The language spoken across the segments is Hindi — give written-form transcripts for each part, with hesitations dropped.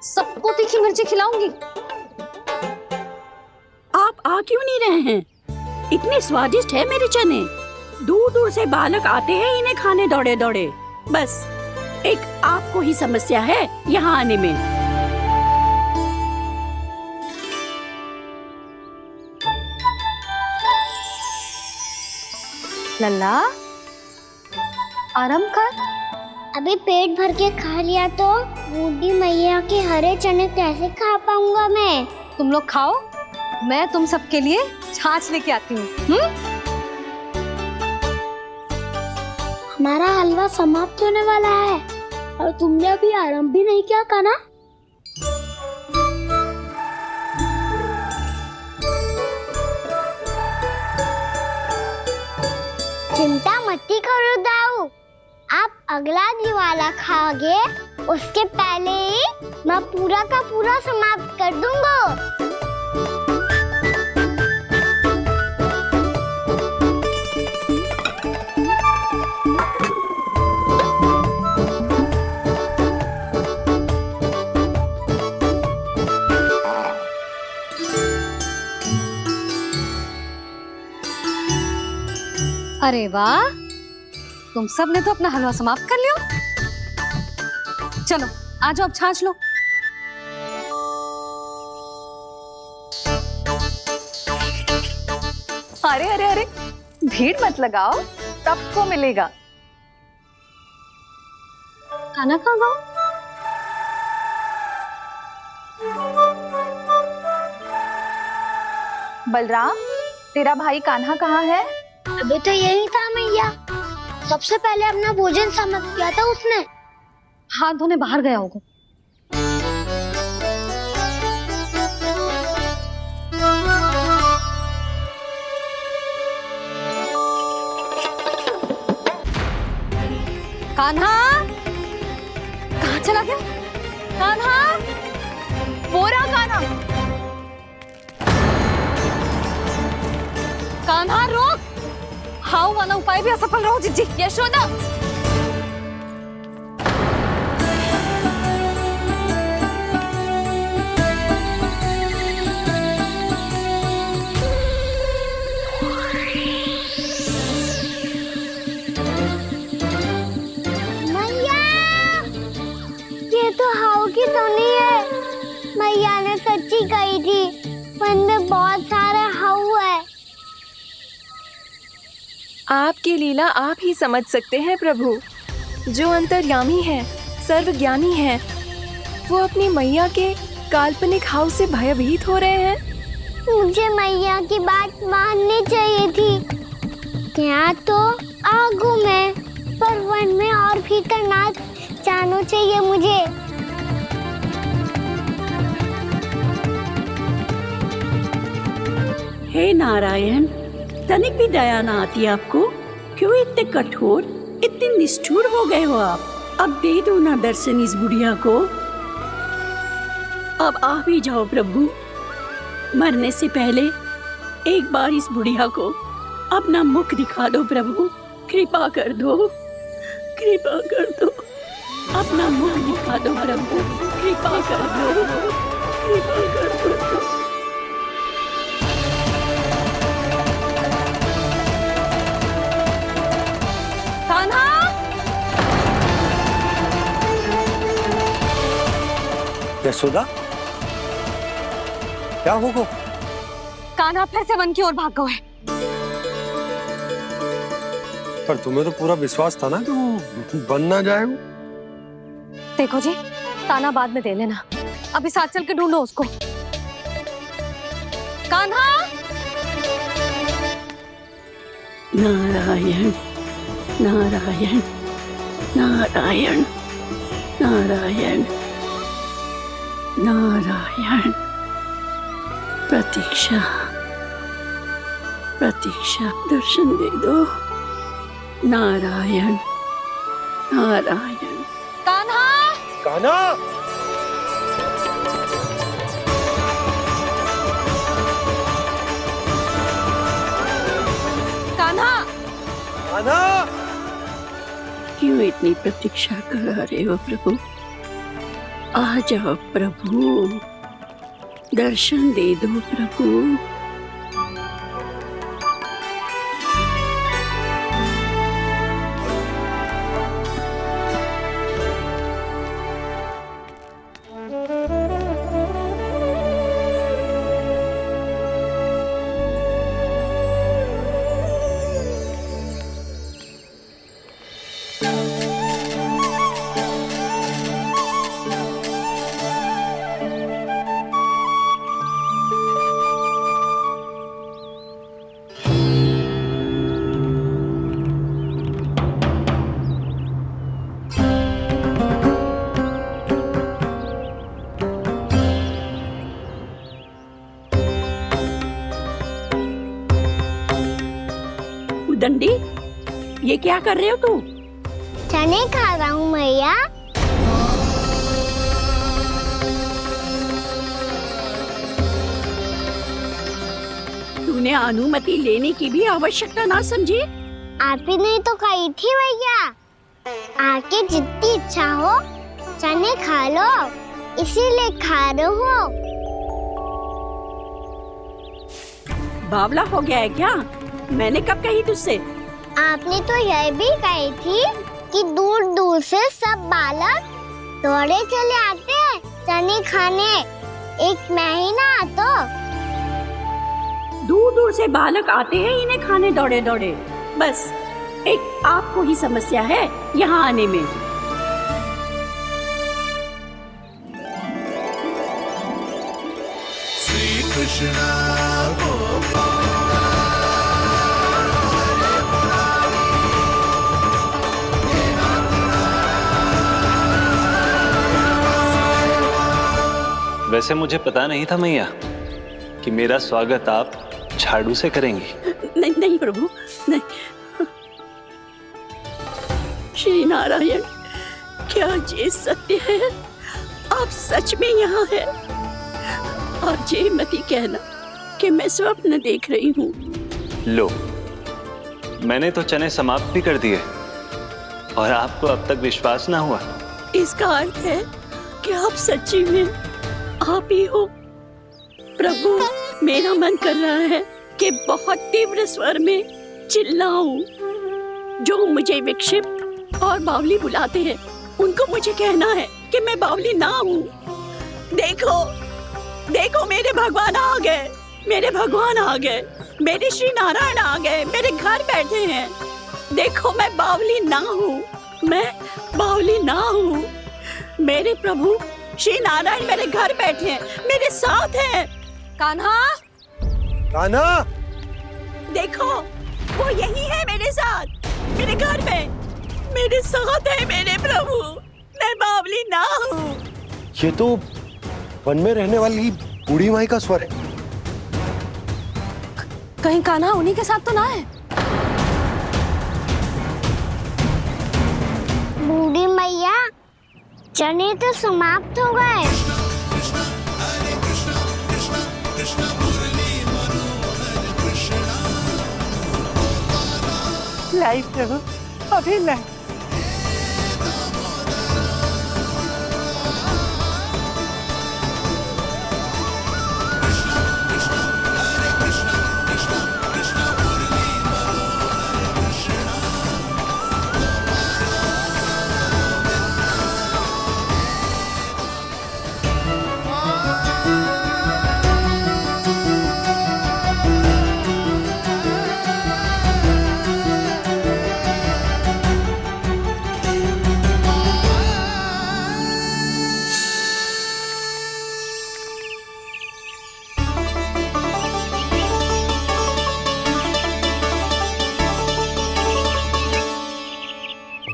सबको तीखी मिर्ची खिलाऊंगी। आप आ क्यों नहीं रहे हैं? इतने स्वादिष्ट है मेरे चने। दूर दूर से बालक आते हैं इन्हें खाने दौड़े दौड़े। बस एक आपको ही समस्या है यहाँ आने में। लल्ला आराम कर। अभी पेट भर के खा लिया तो बूढ़ी मैया के हरे चने कैसे खा पाऊंगा मैं? तुम लोग खाओ, मैं तुम सबके लिए छाछ लेके आती हूँ। हमारा हलवा समाप्त होने वाला है और तुमने अभी आराम भी नहीं किया कान्हा। चिंता मत करो दाऊ, आप अगला दिवाला खाओगे उसके पहले ही मैं पूरा का पूरा समाप्त कर दूंगा। अरे वाह, तुम सब ने तो अपना हलवा समाप्त कर लिया। चलो आ जाओ, अब छाछ लो। अरे अरे अरे, भीड़ मत लगाओ, सबको मिलेगा। खाना कहाँ गया? बलराम, तेरा भाई कान्हा कहाँ है? अभी तो यही था मैया, सबसे पहले अपना भोजन समाप्त किया था उसने। हाथ धोने बाहर गया होगा। कान्हा कहाँ चला गया? कान्हा, वो रहा कान्हा। कान्हा रोक, हाउ वाला उपाय भी असफल रहो जिज्जी। यशोदा, मैया, ये तो हाउ की धुनी है। मैया ने सच्ची कही थी, वन में बहुत सारे हाउ है। आपकी लीला आप ही समझ सकते हैं प्रभु। जो अंतर्यामी है, सर्वज्ञानी है, वो अपनी मैया के काल्पनिक हाव से भयभीत हो रहे हैं। मुझे मैया की बात माननी चाहिए थी। यहाँ तो आगू में, पर वन में और भीतर ना जाना चाहिए मुझे। हे नारायण, तनिक भी दया ना आती आपको? क्यों इतने कठोर, इतने निष्ठुर हो गए हो आप? अब दे दो ना दर्शन इस बुढ़िया को। अब आ भी जाओ प्रभु। मरने से पहले एक बार इस बुढ़िया को अपना मुख दिखा दो प्रभु। कृपा कर दो, कृपा कर दो। अपना मुख दिखा दो प्रभु, कृपा कर दो, कृपा कर दो। कान्हा, यशोदा, क्या होगा? कान्हा फिर से वन की ओर भाग गया है। पर तुम्हें तो पूरा विश्वास था ना कि वो बन ना जाए। वो देखो जी, ताना बाद में दे लेना, अभी साथ चल के ढूंढो उसको। कान्हा, नारायण नारायण नारायण नारायण नारायण। प्रतीक्षा प्रतीक्षा, दर्शन दे दो। नारायण नारायण। कान्हा, कान्हा, कान्हा, कान्हा। क्यों इतनी प्रतीक्षा करा रहे हो प्रभु? आ जाओ प्रभु, दर्शन दे दो प्रभु। दंडी, ये क्या कर रहे हो तू? चने खा रहा हूँ मैया। तूने अनुमति लेने की भी आवश्यकता ना समझी? आप ही ने तो कही थी मैया, आके जितनी इच्छा हो चने खा लो, इसीलिए खा रहे हो। बावला हो गया है क्या? मैंने कब कही तुझसे? आपने तो यह भी कही थी कि दूर दूर से सब बालक दौड़े चले आते हैं चने खाने, एक महीना तो दूर दूर से बालक आते हैं इन्हें खाने दौड़े दौड़े। बस एक आपको ही समस्या है यहाँ आने में। श्री कृष्ण वैसे मुझे पता नहीं था मैया कि मेरा स्वागत आप झाड़ू से करेंगी। नहीं नहीं प्रभु, नहीं। श्री नारायण, क्या ये सत्य है? आप सच में यहाँ हैं? और ये मत ही कहना कि मैं स्वप्न देख रही हूँ। लो, मैंने तो चने समाप्त भी कर दिए और आपको अब तक विश्वास ना हुआ। इसका अर्थ है कि आप सच्ची में आप ही हो। प्रभु, मेरा मन कर रहा है कि बहुत तीव्र स्वर में चिल्लाऊं। जो मुझे विक्षिप्त और बावली बुलाते हैं उनको मुझे कहना है कि मैं बावली ना हूँ। देखो देखो, मेरे भगवान आ गए, मेरे भगवान आ गए, मेरे श्री नारायण आ गए, मेरे घर बैठे हैं। देखो, मैं बावली ना हूँ, मैं बावली ना हूँ। मेरे प्रभु श्री नारायण मेरे घर बैठे हैं, मेरे साथ हैं। कान्हा, कान्हा, देखो, वो यही है मेरे साथ, मेरे घर में, मेरे साथ है मेरे प्रभु। मैं बावली ना हूँ। ये तो वन में रहने वाली बूढ़ी माई का स्वर है। कहीं कान्हा उन्हीं के साथ तो ना है? बूढ़ी मैया, चने तो समाप्त हो गए। लाई प्रभु, अभी लाई।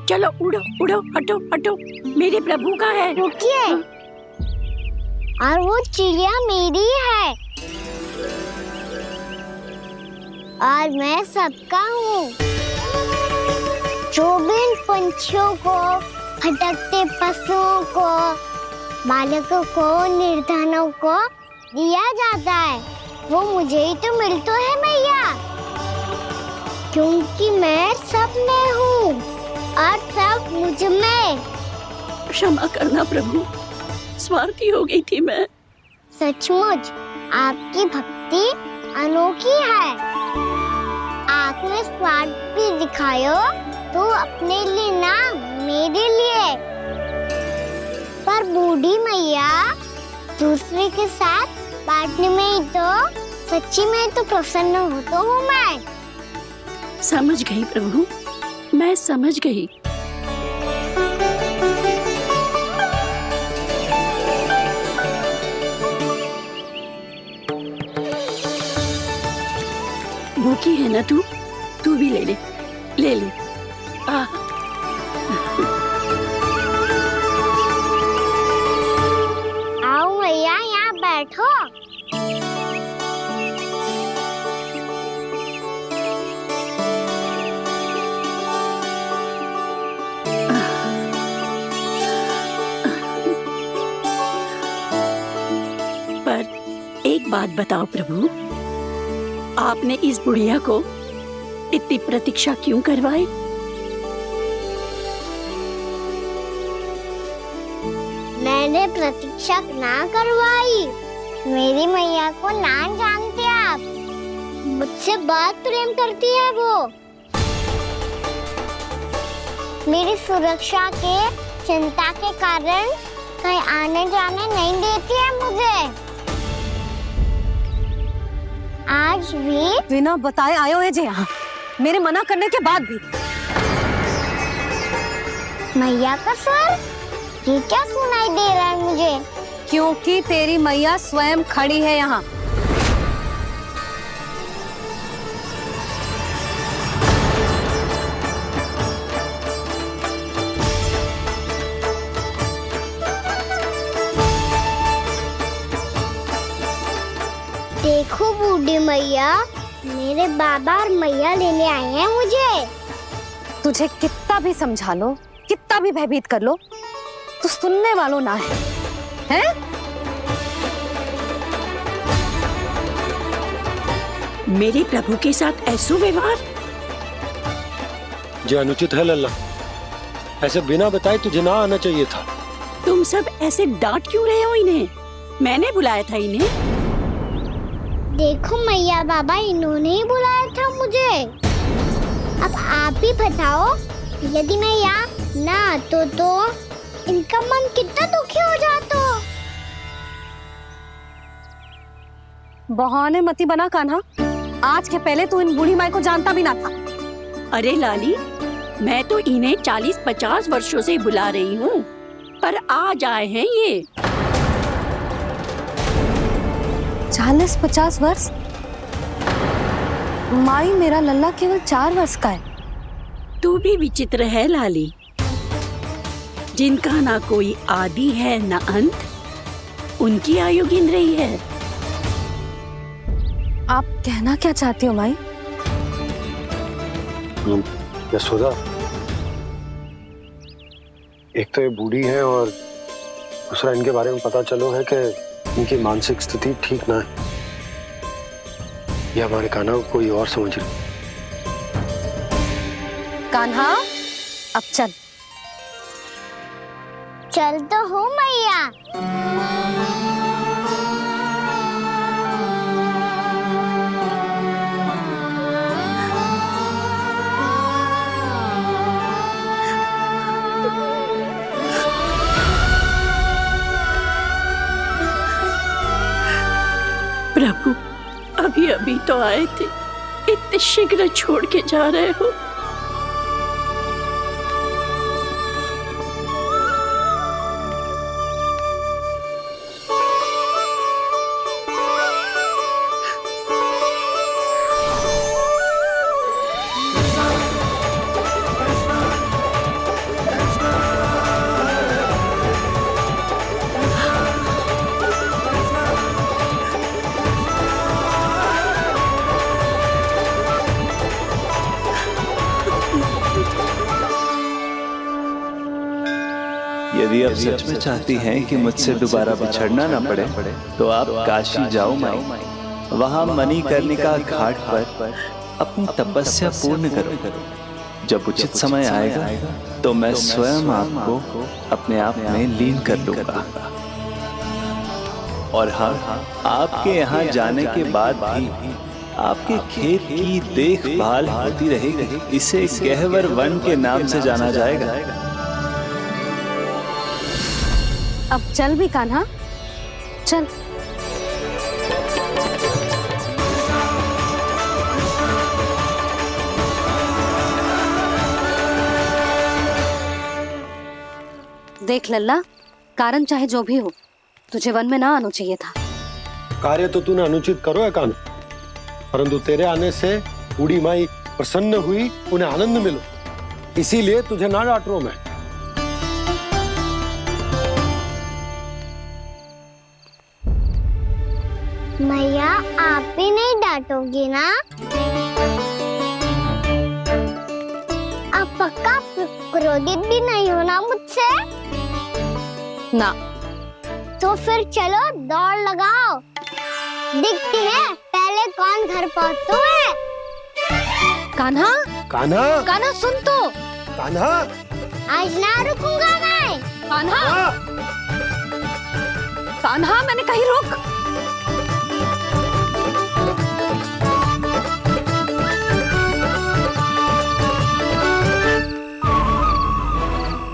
चलो उड़ो उड़ो, हटो हटो, मेरे प्रभु का है। रुकिए, और वो चिड़िया मेरी है और मैं सबका हूँ। जो भी इन पंछियों को, भटकते पशुओं को, बालकों को, निर्धनों को दिया जाता है, वो मुझे ही तो मिलता है मैया, क्योंकि मैं सब में हूँ और सब मुझ में। क्षमा करना प्रभु, स्वार्थी हो गई थी मैं। सचमुच आपकी भक्ति अनोखी है। आपने स्वार्थ भी दिखायो तो अपने लिए ना, मेरे लिए। पर बूढ़ी मैया दूसरे के साथ बांटने में ही तो सच्ची में तो प्रसन्न हो तो हूँ मैं। समझ गई प्रभु, मैं समझ गई। भूखी है ना तू भी ले ले, ले ले। आओ मैया, यहाँ बैठो। पर एक बात बताओ प्रभु, आपने इस बुढ़िया को इतनी प्रतीक्षा क्यों करवाई? मैंने प्रतीक्षा ना करवाई। मेरी मैया को ना जानते आप, मुझसे बहुत प्रेम करती है वो। मेरी सुरक्षा के चिंता के कारण कहीं आने जाने नहीं देती है मुझे। आज भी बिना बताए आयो है जे यहाँ, मेरे मना करने के बाद भी। मैया का स्वर, ये क्या सुनाई दे रहा है मुझे? क्योंकि तेरी मैया स्वयं खड़ी है यहाँ। देखो बूढ़ी मैया, मेरे बाबा और मैया लेने आए हैं मुझे। तुझे कितना भी समझा लो, कितना भी भयभीत कर लो, तो सुनने वालों ना है, हैं? मेरे प्रभु के साथ ऐसा व्यवहार जो अनुचित है लल्ला। ऐसे बिना बताए तुझे ना आना चाहिए था। तुम सब ऐसे डांट क्यों रहे हो इन्हें? मैंने बुलाया था इन्हें। देखो मैया बाबा, इन्होंने ही बुलाया था मुझे। अब आप ही बताओ, यदि मैं यहाँ ना आतो तो इनका मन कितना दुखी हो जाता। बहाने मती बना कान्हा, आज के पहले तू इन बूढ़ी माई को जानता भी ना था। अरे लाली, मैं तो इन्हें 40-50 वर्षों से बुला रही हूँ, पर आज आए हैं ये। 40-50 वर्ष? माई, मेरा लल्ला केवल 4 वर्ष का है। तू भी विचित्र है लाली, जिनका ना कोई आदि है ना अंत, उनकी आयु गिन रही है। आप कहना क्या चाहती हो माई? यशोदा, एक तो ये बूढ़ी है और दूसरा इनके बारे में पता चलो है कि इनकी मानसिक स्थिति ठीक ना है। ये हमारे कान्हा को कोई और समझ रही। कान्हा, अब चल। चल तो हूँ मैया। प्रभु, अभी अभी तो आए थे, इतने शीघ्र छोड़ के जा रहे हो? यदि आप सच में चाहती हैं कि मुझसे दोबारा बिछड़ना ना पड़े तो आप काशी जाओ माई। वहां मणिकर्णिका घाट पर अपनी तपस्या पूर्ण करो। जब उचित समय आएगा तो मैं स्वयं आपको अपने आप में लीन कर लूंगा। और हाँ, आपके यहाँ जाने के बाद भी आपके खेत की देखभाल होती रहेगी। इसे गहवर वन के नाम से जाना जाएगा। अब चल भी कान्हा, चल। देख लल्ला, कारण चाहे जो भी हो, तुझे वन में ना आना चाहिए था। कार्य तो तूने अनुचित करो है कान्हा, परंतु तेरे आने से बूढ़ी माई प्रसन्न हुई, उन्हें आनंद मिलो, इसीलिए तुझे ना डांट रहा हूं मैं। मैया आप भी नहीं डांटोगी ना? आप पक्का क्रोधित भी नहीं हो ना मुझसे? ना। तो फिर चलो दौड़ लगाओ, दिखती है पहले कौन घर पहुंचता है। कान्हा, कान्हा, कान्हा सुन तो। कान्हा, आज ना रुकूंगा मैं। कान्हा, कान्हा मैंने कही रुक।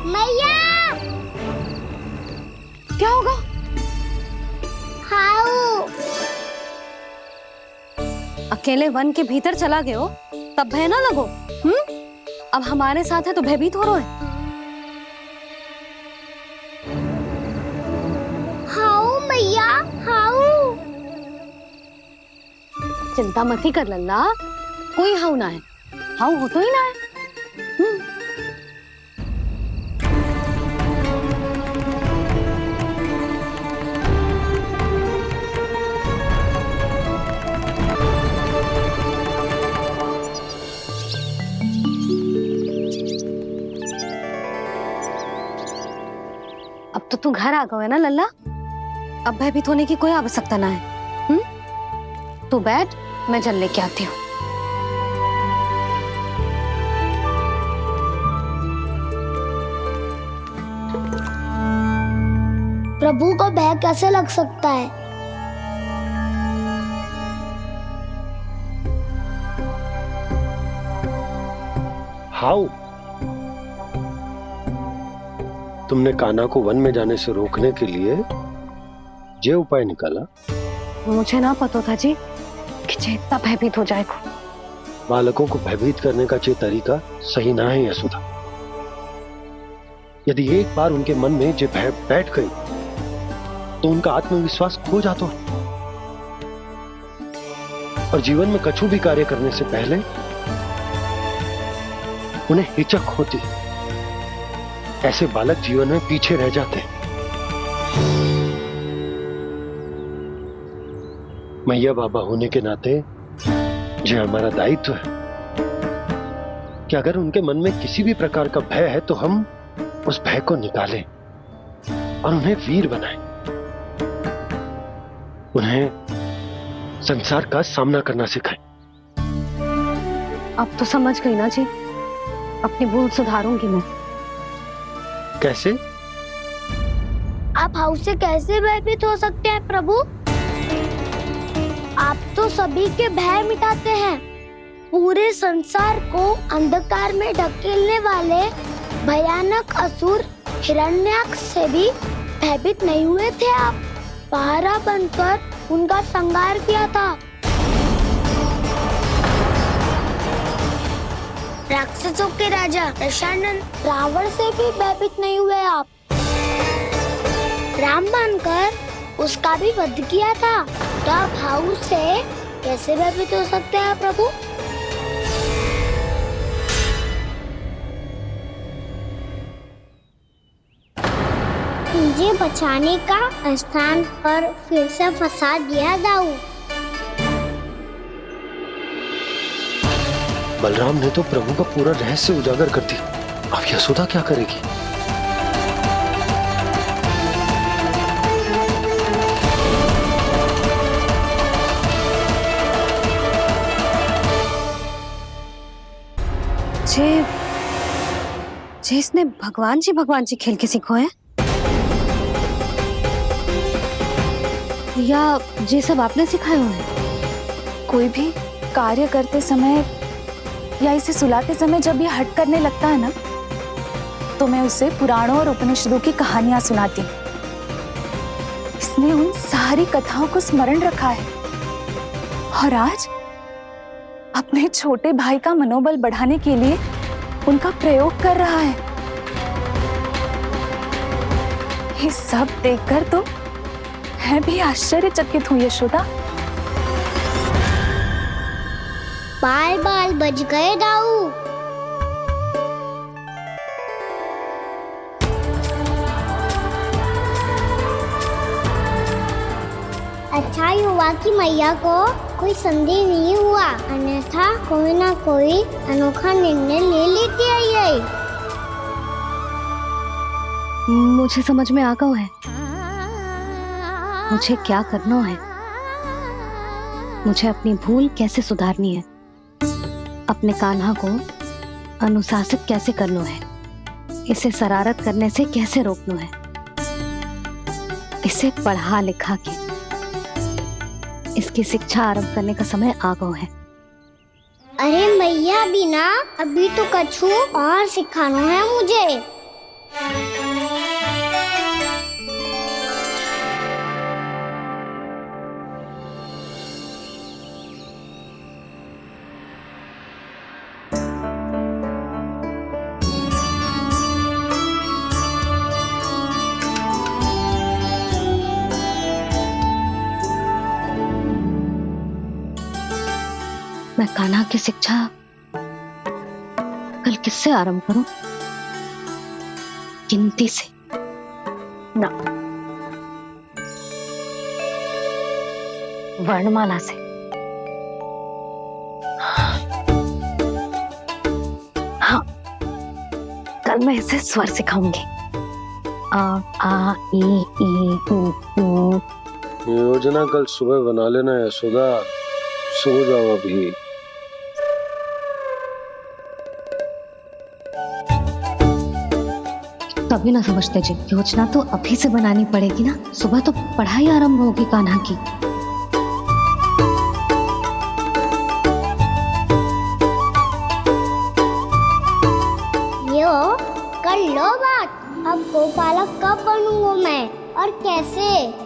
मैया, क्या होगा? हाउ अकेले वन के भीतर चला गए हो, तब भय ना लगो। अब हमारे साथ है तो भयभीत हो रहे हैं। हाउ मैया, हाउ। चिंता मत ही कर लल्ला, कोई हाउ ना है, हाउ हो तो ही ना है। अब तो तू घर आ गए ना लल्ला, अब भयभीत होने की कोई आवश्यकता ना है। तू बैठ, मैं जल लेके आती हूँ। प्रभु को भय कैसे लग सकता है? हाउ? तुमने कान्हा को वन में जाने से रोकने के लिए ये उपाय निकाला? मुझे ना पता था जी कि जे इतना भयभीत हो जाएगा। बालकों को भयभीत करने का ये तरीका सही ना है यशोदा। यदि एक बार उनके मन में ये भय बैठ गई तो उनका आत्मविश्वास खो जाता है और जीवन में कछु भी कार्य करने से पहले उन्हें हिचक होती। ऐसे बालक जीवन में पीछे रह जाते हैं। मैया बाबा होने के नाते यह हमारा दायित्व है कि अगर उनके मन में किसी भी प्रकार का भय है तो हम उस भय को निकालें और उन्हें वीर बनाएं, उन्हें संसार का सामना करना सिखाएं। अब तो समझ गई ना जी, अपनी भूल सुधारूंगी मैं। कैसे? आप हाउ से कैसे भयभीत हो सकते हैं प्रभु? आप तो सभी के भय मिटाते हैं। पूरे संसार को अंधकार में ढकेलने वाले भयानक असुर हिरण्याक्ष से भी भयभीत नहीं हुए थे आप। पहरा बनकर उनका संहार किया था। राक्षसों के राजा दशानन रावण से भी भयभीत नहीं हुए आप। राम बनकर उसका भी वध किया था। तो आप हाउ से कैसे भयभीत हो सकते हैं प्रभु? मुझे बचाने का स्थान पर फिर से फंसा दिया दाऊ। बलराम ने तो प्रभु का पूरा रहस्य उजागर कर दिया। अब यशोदा क्या करेगी? इसने भगवान जी खेल के सीखो है। या ये सब आपने सिखाया है? कोई भी कार्य करते समय या इसे सुलाते समय जब ये हट करने लगता है ना, तो मैं उसे पुराणों और उपनिषदों की कहानियां सुनाती हूँ। इसने उन सारी कथाओं को स्मरण रखा है और आज अपने छोटे भाई का मनोबल बढ़ाने के लिए उनका प्रयोग कर रहा है। ये सब देखकर तो मैं भी आश्चर्यचकित हूँ यशोदा। बाल बाल बज गए दाऊ। अच्छा ही हुआ कि मैया को कोई संदेह नहीं हुआ, अन्यथा कोई ना कोई अनोखा निर्णय ले लेती है ये। मुझे समझ में आ गया है मुझे क्या करना है। मुझे अपनी भूल कैसे सुधारनी है, अपने कान्हा को अनुशासित कैसे करना है, इसे शरारत करने से कैसे रोकना है, इसे पढ़ा लिखा के इसकी शिक्षा आरंभ करने का समय आ गया है। अरे मैया बिना अभी तो कछु और सिखाना है मुझे। मैं कान्हा की शिक्षा कल किससे आरंभ करूं? गिनती से ना, वर्णमाला से। हाँ, कल मैं इसे स्वर सिखाऊंगी। आ आ ई ऊ ऊ। योजना कल सुबह बना लेना यशोदा, सो जाओ अभी। तभी ना समझते जी, योजना तो अभी से बनानी पड़ेगी ना। सुबह तो पढ़ाई आरंभ होगी कान्हा की। यो कर लो बात। अब गोपालक कब बनूंगा मैं और कैसे?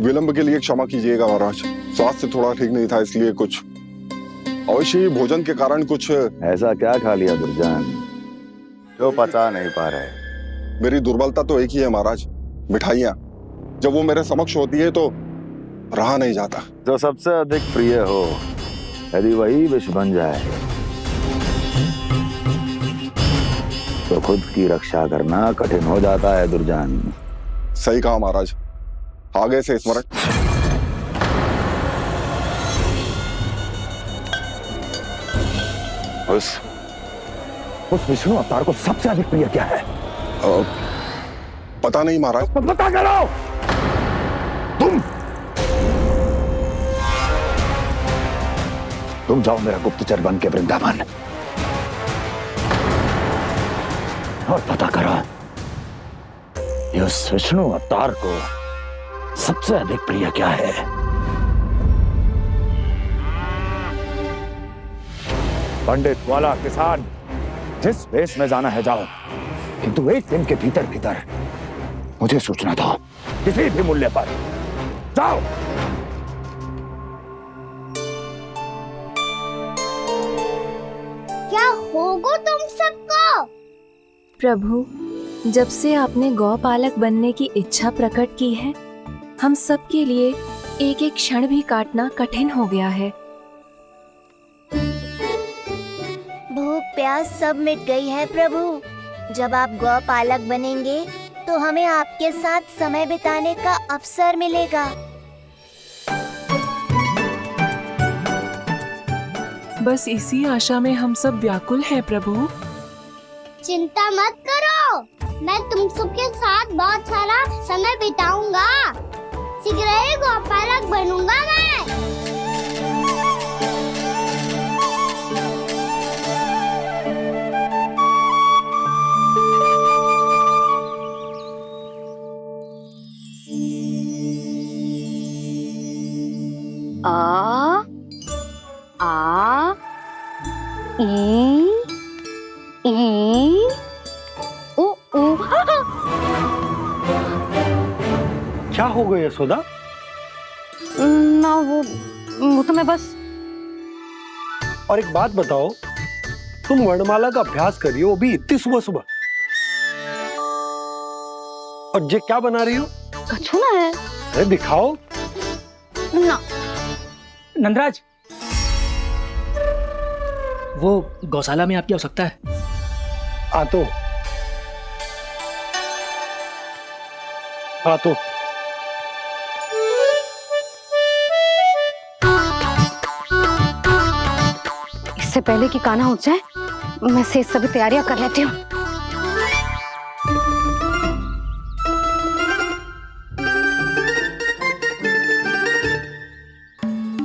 विलंब के लिए क्षमा कीजिएगा महाराज, स्वास्थ्य थोड़ा ठीक नहीं था इसलिए कुछ अवश्य ही भोजन के कारण कुछ। ऐसा क्या खा लिया दुर्जन जो पचा नहीं पा रहे? मेरी दुर्बलता तो एक ही है महाराज, मिठाइयाँ। जब वो मेरे समक्ष होती है तो रहा नहीं जाता। जो सबसे अधिक प्रिय हो, यदि वही विष बन जाए तो खुद की रक्षा करना कठिन हो जाता है दुर्जन। सही कहा महाराज, आगे से स्मरण। उस विष्णु अवतार को सबसे अधिक प्रिय क्या है? पता नहीं महाराज। तो पता करो। तुम जाओ मेरा गुप्तचर बन के वृंदावन और पता करो उस विष्णु अवतार को सबसे अधिक प्रिय क्या है। पंडित वाला किसान जिस वेश में जाना है जाओ, किंतु एक दिन के भीतर भीतर मुझे सूचना दो, किसी भी मूल्य पर। जाओ। क्या होगा तुम सबको? प्रभु, जब से आपने गौपालक बनने की इच्छा प्रकट की है, हम सब के लिए एक एक क्षण भी काटना कठिन हो गया है। भूख प्यास सब मिट गई है प्रभु। जब आप गौपालक बनेंगे तो हमें आपके साथ समय बिताने का अवसर मिलेगा। बस इसी आशा में हम सब व्याकुल हैं प्रभु। चिंता मत करो, मैं तुम सबके साथ बहुत सारा समय बिताऊंगा। शीघ्र ही गौपालक बनूंगा मैं। आ आ ई ओ ओ। क्या हो गया यशोदा? ना वो तो मैं बस। और एक बात बताओ, तुम वर्णमाला का अभ्यास कर रही हो, अभी इतनी सुबह सुबह, और ये क्या बना रही हो? कछुआ है। अरे दिखाओ ना। नंदराज, वो गौशाला में आपकी आवश्यकता है। आ तो इससे पहले कि कान्हा उठ जाए, मैं से सभी तैयारियां कर लेती हूँ।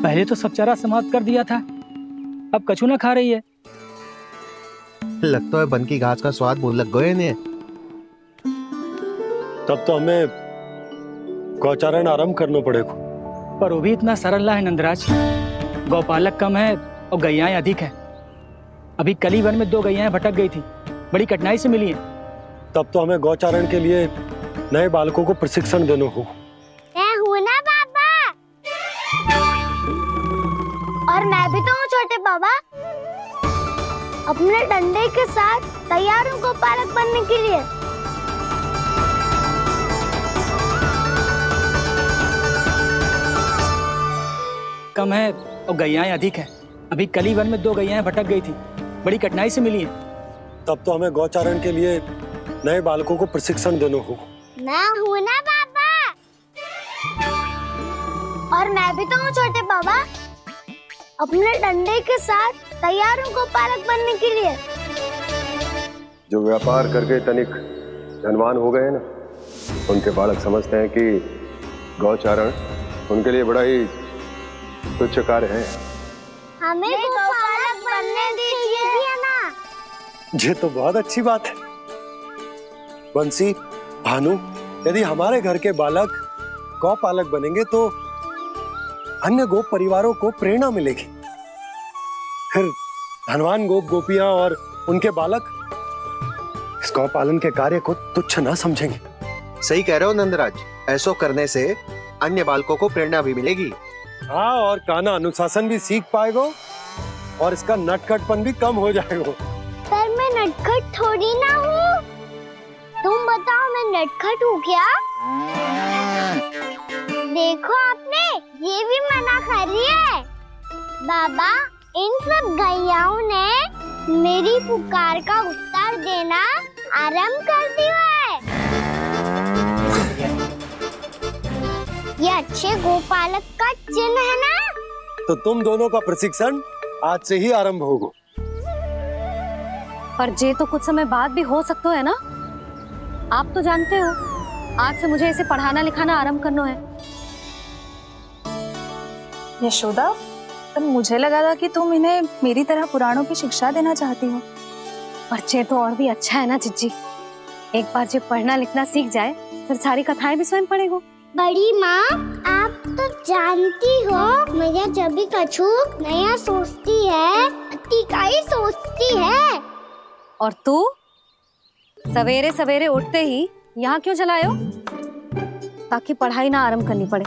पहले तो सब चारा समाप्त कर दिया था, अब कछू ना खा रही है। लगता है बन की घास का स्वाद भूल लग गए ने। तब तो हमें गौचारण आरंभ करना पड़ेगा। पर वो भी इतना सरल है नंदराज। गौपालक कम है और गैयाएं अधिक है। अभी कली वन में 2 गैयाएं भटक गई थी, बड़ी कठिनाई से मिली है। तब तो हमें गौचारण के लिए नए बालकों को प्रशिक्षण देना हो। मैं हूँ ना बाबा, और मैं भी तो हूँ छोटे बाबा। अपने डंडे के साथ तैयार हूँ गौपालक बनने के लिए। कम है और गैयाएं अधिक है। अभी कली वन में 2 गैयाएं भटक गई थी, बड़ी कठिनाई से मिली है। तब तो हमें गौचारण के लिए नए बालकों को प्रशिक्षण देना हो। मैं हूँ ना बाबा, और मैं भी तो हूँ छोटे बाबा। अपने डंडे के साथ तैयार हूँ गौपालक बनने के लिए। जो व्यापार करके तनिक धनवान हो गए ना, उनके बालक समझते हैं कि गौचारण उनके लिए बड़ा ही तुच्छ कार्य है। हमें गौपालक बनने दीजिए ना। ये तो बहुत अच्छी बात है। बंसी, भानु, यदि हमारे घर के बालक गौपालक बनेंगे तो अन्य गोप परिवारों को प्रेरणा मिलेगी। फिर धनवान गोप गोपियां और उनके बालक इस गौपालन के कार्य को तुच्छ ना समझेंगे। सही कह रहे हो नंदराज, ऐसा करने से अन्य बालकों को प्रेरणा भी मिलेगी। हाँ, और कान्हा अनुशासन भी सीख पाएगा और इसका नटखटपन भी कम हो जाएगा। पर मैं नटखट थोड़ी ना हूँ। तुम बताओ, मैं नटखट हूँ क्या? देखो आपने, ये भी मना कर रही है। बाबा, इन सब गैयाओं ने मेरी पुकार का उत्तर देना आरंभ कर दिया है। ये अच्छे गोपालक का चिन्ह है ना? तो तुम दोनों का प्रशिक्षण आज से ही आरंभ होगा। पर जे तो कुछ समय बाद भी हो सकता है ना। आप तो जानते हो, आज से मुझे इसे पढ़ाना लिखाना आरंभ करना है। यशोदा, पर मुझे लगा था कि तुम इन्हें मेरी तरह पुराणों की शिक्षा देना चाहती हो। पर जे तो और भी अच्छा है ना जिज्जी। एक बार जो पढ़ना लिखना सीख जाए, फिर सारी कथाएं भी स्वयं पढ़ेगा। बड़ी माँ, आप तो जानती हो, मैया जब भी कछु नया सोचती है, का ही सोचती है। और तू सवेरे सवेरे उठते ही यहाँ क्यों चलाए हो? ताकि पढ़ाई ना आरंभ करनी पड़े,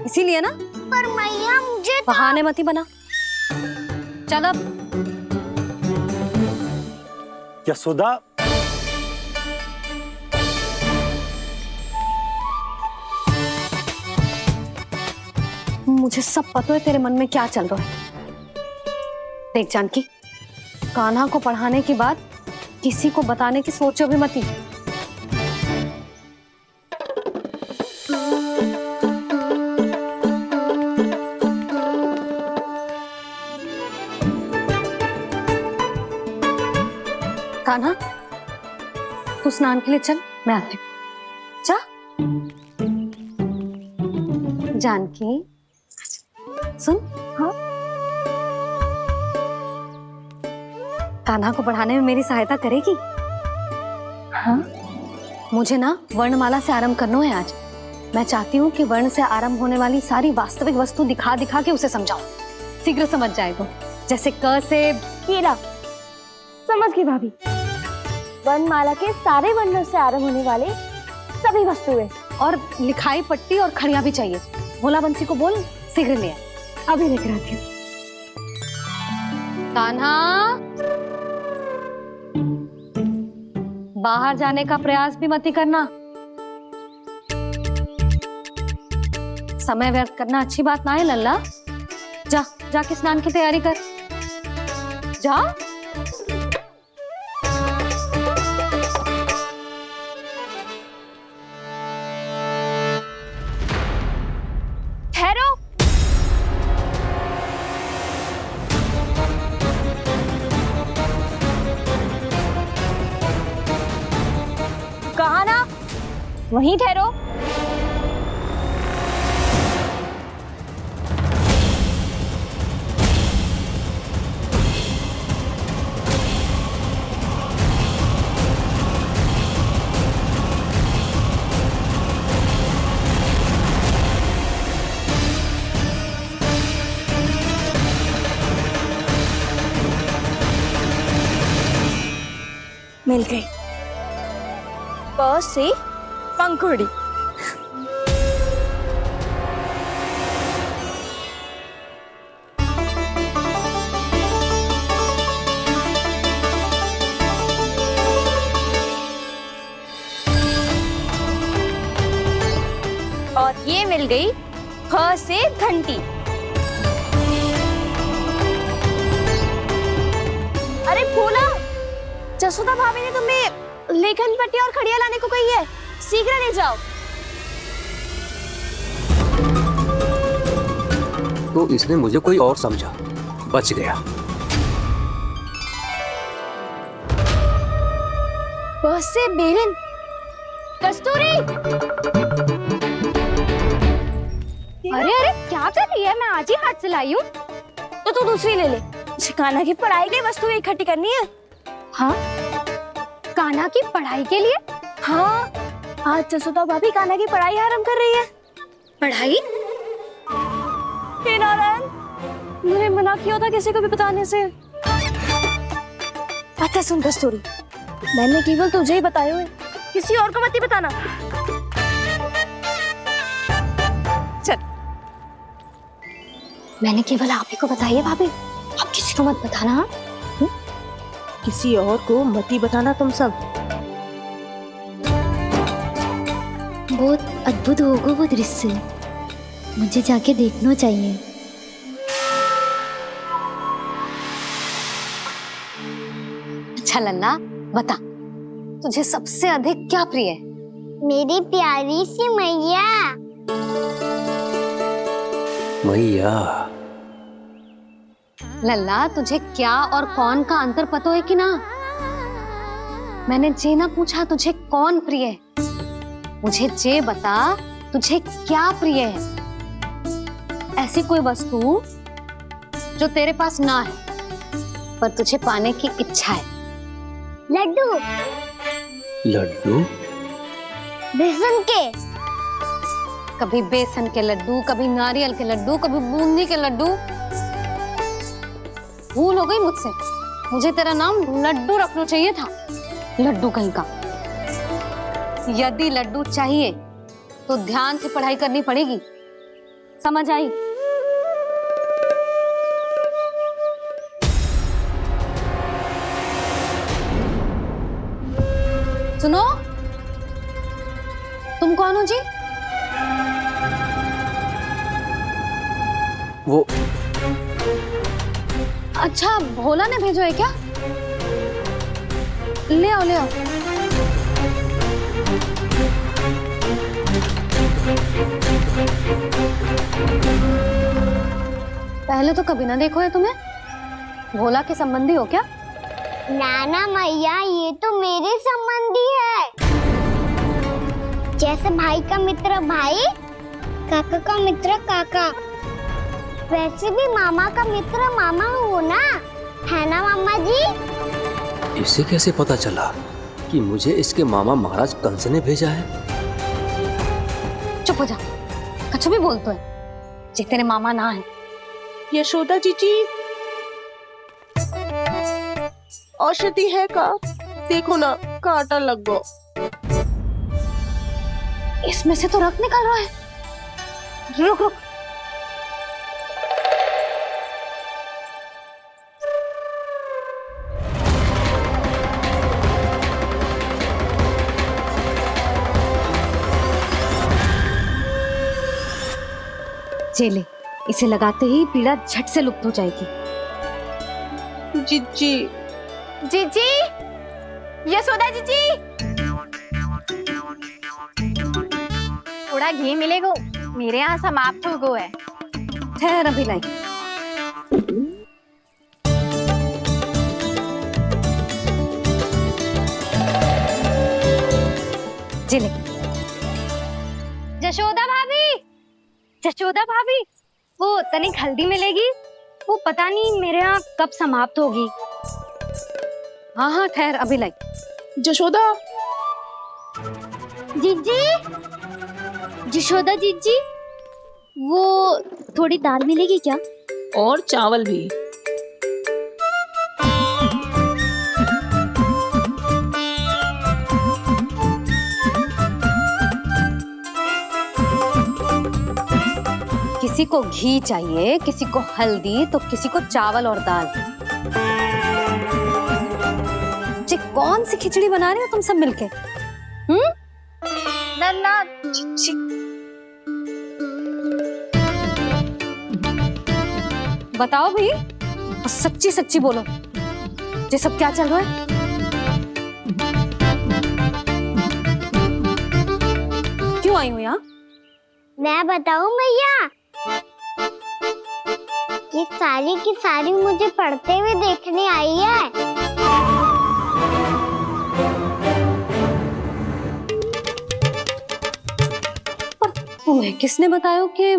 इसीलिए ना। पर मैया मुझे बहाने मती बना। चल अब। यशोदा, मुझे सब पता है तेरे मन में क्या चल रहा है। देख जानकी, कान्हा को पढ़ाने की बात किसी को बताने की सोचो भी मत ही। कान्हा, तू स्नान के लिए चल, मैं आती हूँ। जा। जानकी सुन। हाँ, कान्हा को पढ़ाने में मेरी सहायता करेगी? हाँ, मुझे ना वर्णमाला से आरंभ करना है आज। मैं चाहती हूँ कि वर्ण से आरंभ होने वाली सारी वास्तविक वस्तु दिखा दिखा के उसे समझाऊं। शीघ्र समझ जाएगा। जैसे क से कीड़ा। समझ गई भाभी। वर्णमाला के सारे वर्णों से आरंभ होने वाले सभी वस्तुएं, और लिखाई पट्टी और खड़िया भी चाहिए। भोला बंसी को बोल शीघ्र ले आए। अभी लेकर आती हूँ। कान्हा, बाहर जाने का प्रयास भी मत ही करना। समय व्यर्थ करना अच्छी बात ना है लल्ला। जा, जाके स्नान की तैयारी कर। जा। ठहरो। कहा ना, वहीं ठहरो। मिल गई। प से पंखुड़ी। और ये मिल गई ख से घंटी। अरे भोला, जसोदा भाभी ने तुम्हें लेखन पट्टी और खड़िया लाने को कही है, शीघ्र ले जाओ। तो इसने मुझे कोई और समझा, बच गया। बस से बेलन। कस्तूरी। अरे अरे क्या कर रही है? मैं आज ही हाथ से लाई हूँ। तो तू दूसरी ले ले। कान्हा की पढ़ाई की वस्तु इकट्ठी करनी है। हाँ, कान्हा की पढ़ाई के लिए? हाँ, आज जसोदा भाभी कान्हा की पढ़ाई आरंभ कर रही है। पढ़ाई? हे नारायण, मैंने मना किया था किसी को भी बताने से। अच्छा सुन कस्तूरी, मैंने केवल तुझे ही बताया है, किसी और को मत ही बताना। चल। मैंने केवल आप ही को बताई है भाभी, आप किसी को मत बताना। किसी और को मत ही बताना तुम सब। बहुत अद्भुत होगा वो दृश्य, मुझे जाके देखना चाहिए। अच्छा लल्ला, बता तुझे सबसे अधिक क्या प्रिय है? मेरी प्यारी सी मैया। मैया। लल्ला, तुझे क्या और कौन का अंतर पता है कि ना? मैंने जे ना पूछा तुझे कौन प्रिय है, मुझे जे बता तुझे क्या प्रिय है। ऐसी कोई वस्तु जो तेरे पास ना है पर तुझे पाने की इच्छा है। लड्डू। लड्डू? बेसन के। कभी बेसन के लड्डू, कभी नारियल के लड्डू, कभी बूंदी के लड्डू। भूल हो गई मुझसे, मुझे तेरा नाम लड्डू रखना चाहिए था। लड्डू कहीं का। यदि लड्डू चाहिए तो ध्यान से पढ़ाई करनी पड़ेगी, समझ आई? सुनो, तुम कौन हो जी? वो अच्छा, भोला ने भेजो है क्या? ले आओ ले आओ। पहले तो कभी ना देखो है तुम्हें। भोला के संबंधी हो क्या? नाना मैया, ये तो मेरे संबंधी है। जैसे भाई का मित्र भाई, काका का मित्र काका, वैसे भी मामा का मित्र मामा हो ना, है ना मामा जी? इसे कैसे पता चला कि मुझे इसके मामा महाराज कंस ने भेजा है? चुप हो जा, कुछ भी बोलते है जे तेरे मामा ना है। यशोदा जीजी, औषधि है का? देखो ना, कांटा लग गो। इसमें से तो रक्त निकल रहा है। रुक रुक। चले, इसे लगाते ही पीड़ा झट से लुप्त हो जाएगी। जीजी, जीजी, यशोदा जीजी, थोड़ा घी मिलेगा? मेरे यहाँ समाप्त हो गो है। ठहर अभी लाई। चले। यशोदा भाभी, यशोदा भाभी, वो तनिक हल्दी मिलेगी? वो पता नहीं मेरे यहाँ कब समाप्त होगी। हाँ हाँ ठहर अभी लाई। यशोदा जीजी, यशोदा जीजी, वो थोड़ी दाल मिलेगी क्या? और चावल भी। किसी को घी चाहिए, किसी को हल्दी, तो किसी को चावल और दाल। जी कौन सी खिचड़ी बना रही हो तुम सब मिलके? नन्ना, बताओ भाई, सच्ची सच्ची बोलो, ये सब क्या चल रहा है? क्यों आई हूँ यहाँ? मैं बताऊं भैया, ये सारी की सारी मुझे पढ़ते हुए देखने आई है। तुम्हें किसने बताया कि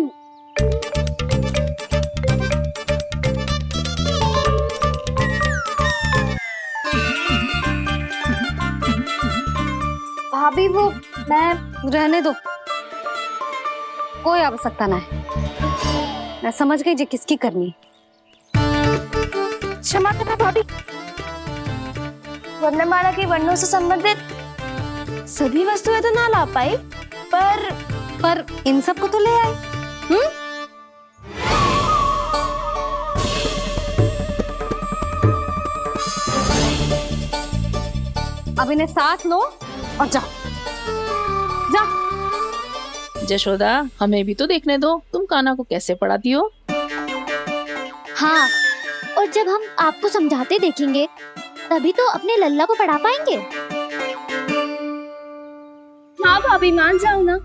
भाभी वो मैं रहने दो, कोई आवश्यकता ना है। मैं समझ गई जी किसकी करनी। क्षमा करना भाभी, वर्णमाला के वर्णों से संबंधित सभी वस्तुएं तो ना ला पाई, पर इन सब को तो ले आए। अब इन्हें साथ लो और जाओ। जा। यशोदा, हमें भी तो देखने दो, तुम कान्हा को कैसे पढ़ाती हो। हाँ, और जब हम आपको समझाते देखेंगे तभी तो अपने लल्ला को पढ़ा पाएंगे। हाँ भाभी, मान जाओ ना।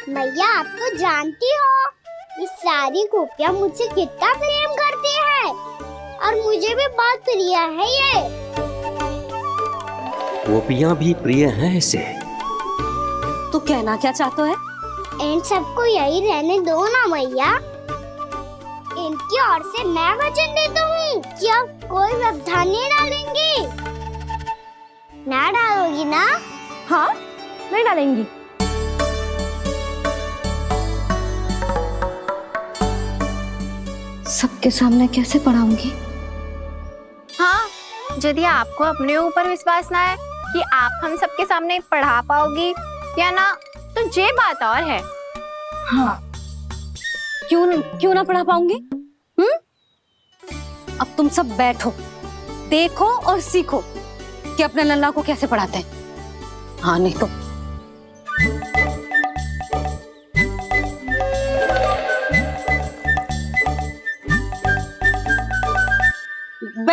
मैया, आप तो जानती हो ये सारी गोपियां मुझसे कितना प्रेम करती है, और मुझे भी बहुत प्रिय है ये। गोपियां भी प्रिय हैं इसे। तू कहना क्या चाहता है? इन सबको यही रहने दो ना मैया। इनकी ओर से मैं वचन देता हूँ कि अब कोई व्यवधान नहीं डालेंगी। ना डालोगी ना? हाँ, नहीं डालेंगी। सबके सामने कैसे पढ़ाऊंगी? हाँ, यदि आपको अपने ऊपर विश्वास ना है कि आप हम सबके सामने पढ़ा पाओगी या ना, तो ये बात और है। हाँ, क्यों ना पढ़ा पाऊंगी? अब तुम सब बैठो, देखो और सीखो कि अपने लल्ला को कैसे पढ़ाते हैं। हाँ नहीं तो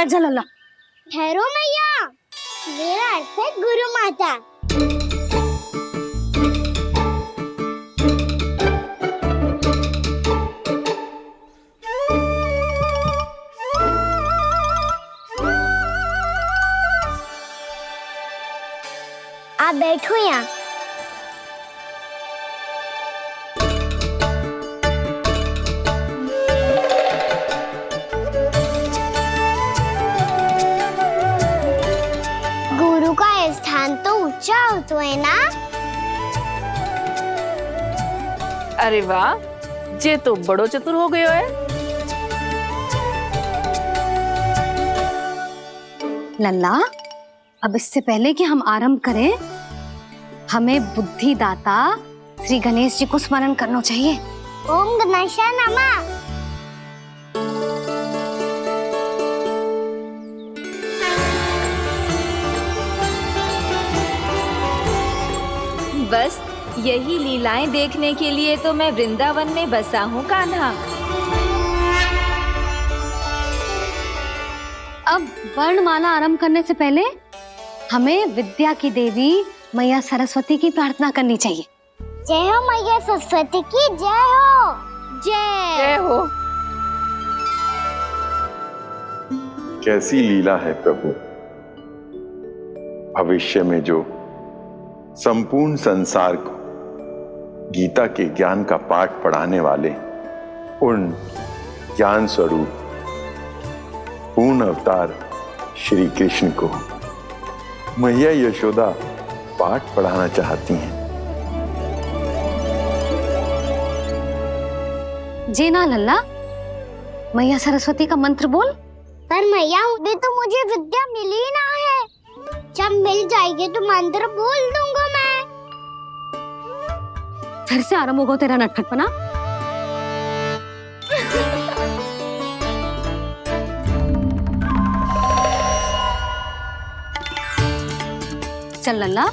बैठ जा लल्ला। ठहरो मैया, मेरा अर्थ है गुरु माता। आप बैठो यहाँ। गुरु का स्थान तो ऊंचा होता है ना। अरे वाह, जे तो बड़ो चतुर हो गयो है। लल्ला, अब इससे पहले कि हम आरंभ करें, हमें बुद्धिदाता श्री गणेश जी को स्मरण करना चाहिए। ओम गणेशाय नमः। बस यही लीलाएं देखने के लिए तो मैं वृंदावन में बसा हूँ कान्हा। अब वर्णमाला आरंभ करने से पहले हमें विद्या की देवी मैया सरस्वती की प्रार्थना करनी चाहिए। जय हो मैया सरस्वती की जय हो। जय हो। कैसी लीला है प्रभु। भविष्य में जो संपूर्ण संसार को गीता के ज्ञान का पाठ पढ़ाने वाले उन ज्ञान स्वरूप पूर्ण अवतार श्री कृष्ण को मैया यशोदा पाठ पढ़ाना चाहती हैं। जी ना लल्ला, मैया सरस्वती का मंत्र बोल। पर मैया अभी तो मुझे विद्या मिली ना है। जब मिल जाएगी तो मंत्र बोल दूंगा मैं। फिर से आरंभ होगा तेरा नटखटपना। चल लल्ला,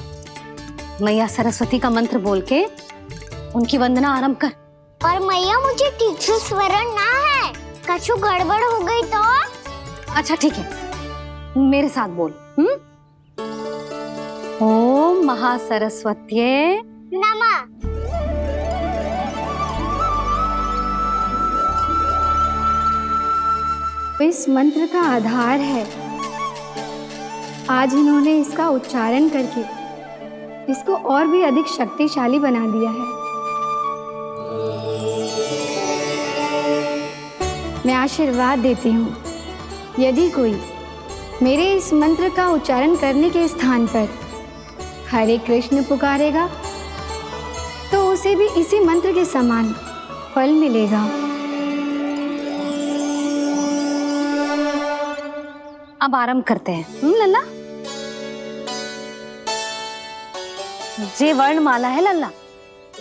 मैया सरस्वती का मंत्र बोल के उनकी वंदना आरंभ कर। पर मैया मुझे ठीक से स्मरण ना है, कछु गड़बड़ हो गई तो? अच्छा ठीक है, मेरे साथ बोल। ओम महासरस्वत्ये नमः। इस मंत्र का आधार है। आज इन्होंने इसका उच्चारण करके इसको और भी अधिक शक्तिशाली बना दिया है। मैं आशीर्वाद देती हूँ, यदि कोई मेरे इस मंत्र का उच्चारण करने के स्थान पर हरे कृष्ण पुकारेगा तो उसे भी इसी मंत्र के समान फल मिलेगा। अब आरंभ करते हैं। लल्ला, जे वर्णमाला है लल्ला,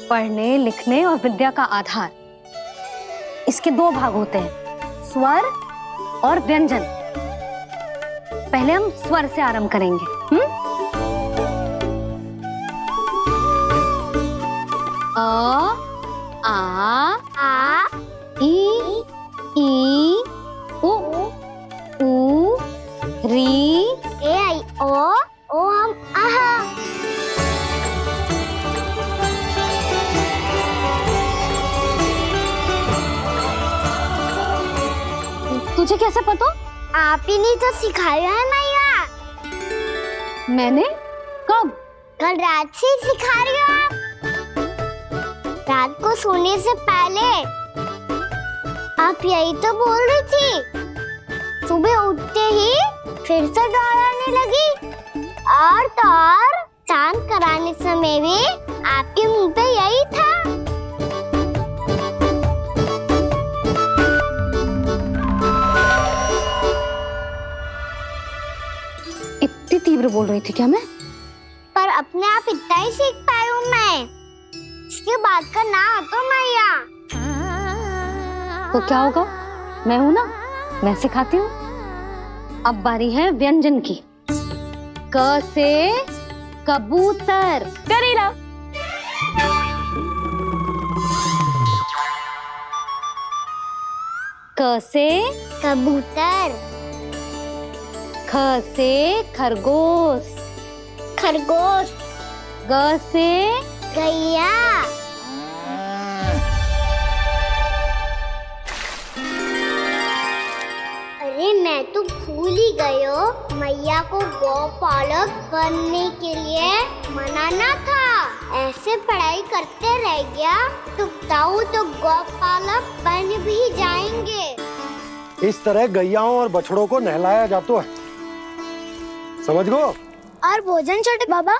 पढ़ने लिखने और विद्या का आधार। इसके दो भाग होते हैं, स्वर और व्यंजन। पहले हम स्वर से आरंभ करेंगे। अ, आ, ई, उ, री, ए आई ओ हम आहा। तुझे कैसे पता? आप ही ने तो सिखाया है मैया। मैंने? कब? कल रात से सिखा रही हो आप। रात को सोने से पहले आप यही तो बोल रही थी। सुबह उठते ही फिर से दोहराने लगी, और तो और चांद कराने समय भी आपके मुंह पे यही था। इतनी तीव्र बोल रही थी क्या मैं? पर अपने आप इतना ही सीख पाई हूँ मैं। इसके बाद का ना तो मैया। तो क्या होगा? मैं हूं ना, मैं सिखाती हूँ। अब बारी है व्यंजन की। क से कबूतर। करेला। क से कबूतर। ख से खरगोश। खरगोश। ग से गैया। अरे मैं तो भूल ही गई हूँ, मैया को गौपालक बनने के लिए मनाना था। ऐसे पढ़ाई करते रह गया तो ताऊ तो गौपालक बन भी जाएंगे। इस तरह गैयाओं और बछड़ों को नहलाया जाता है, समझ गो। और भोजन छोटे बाबा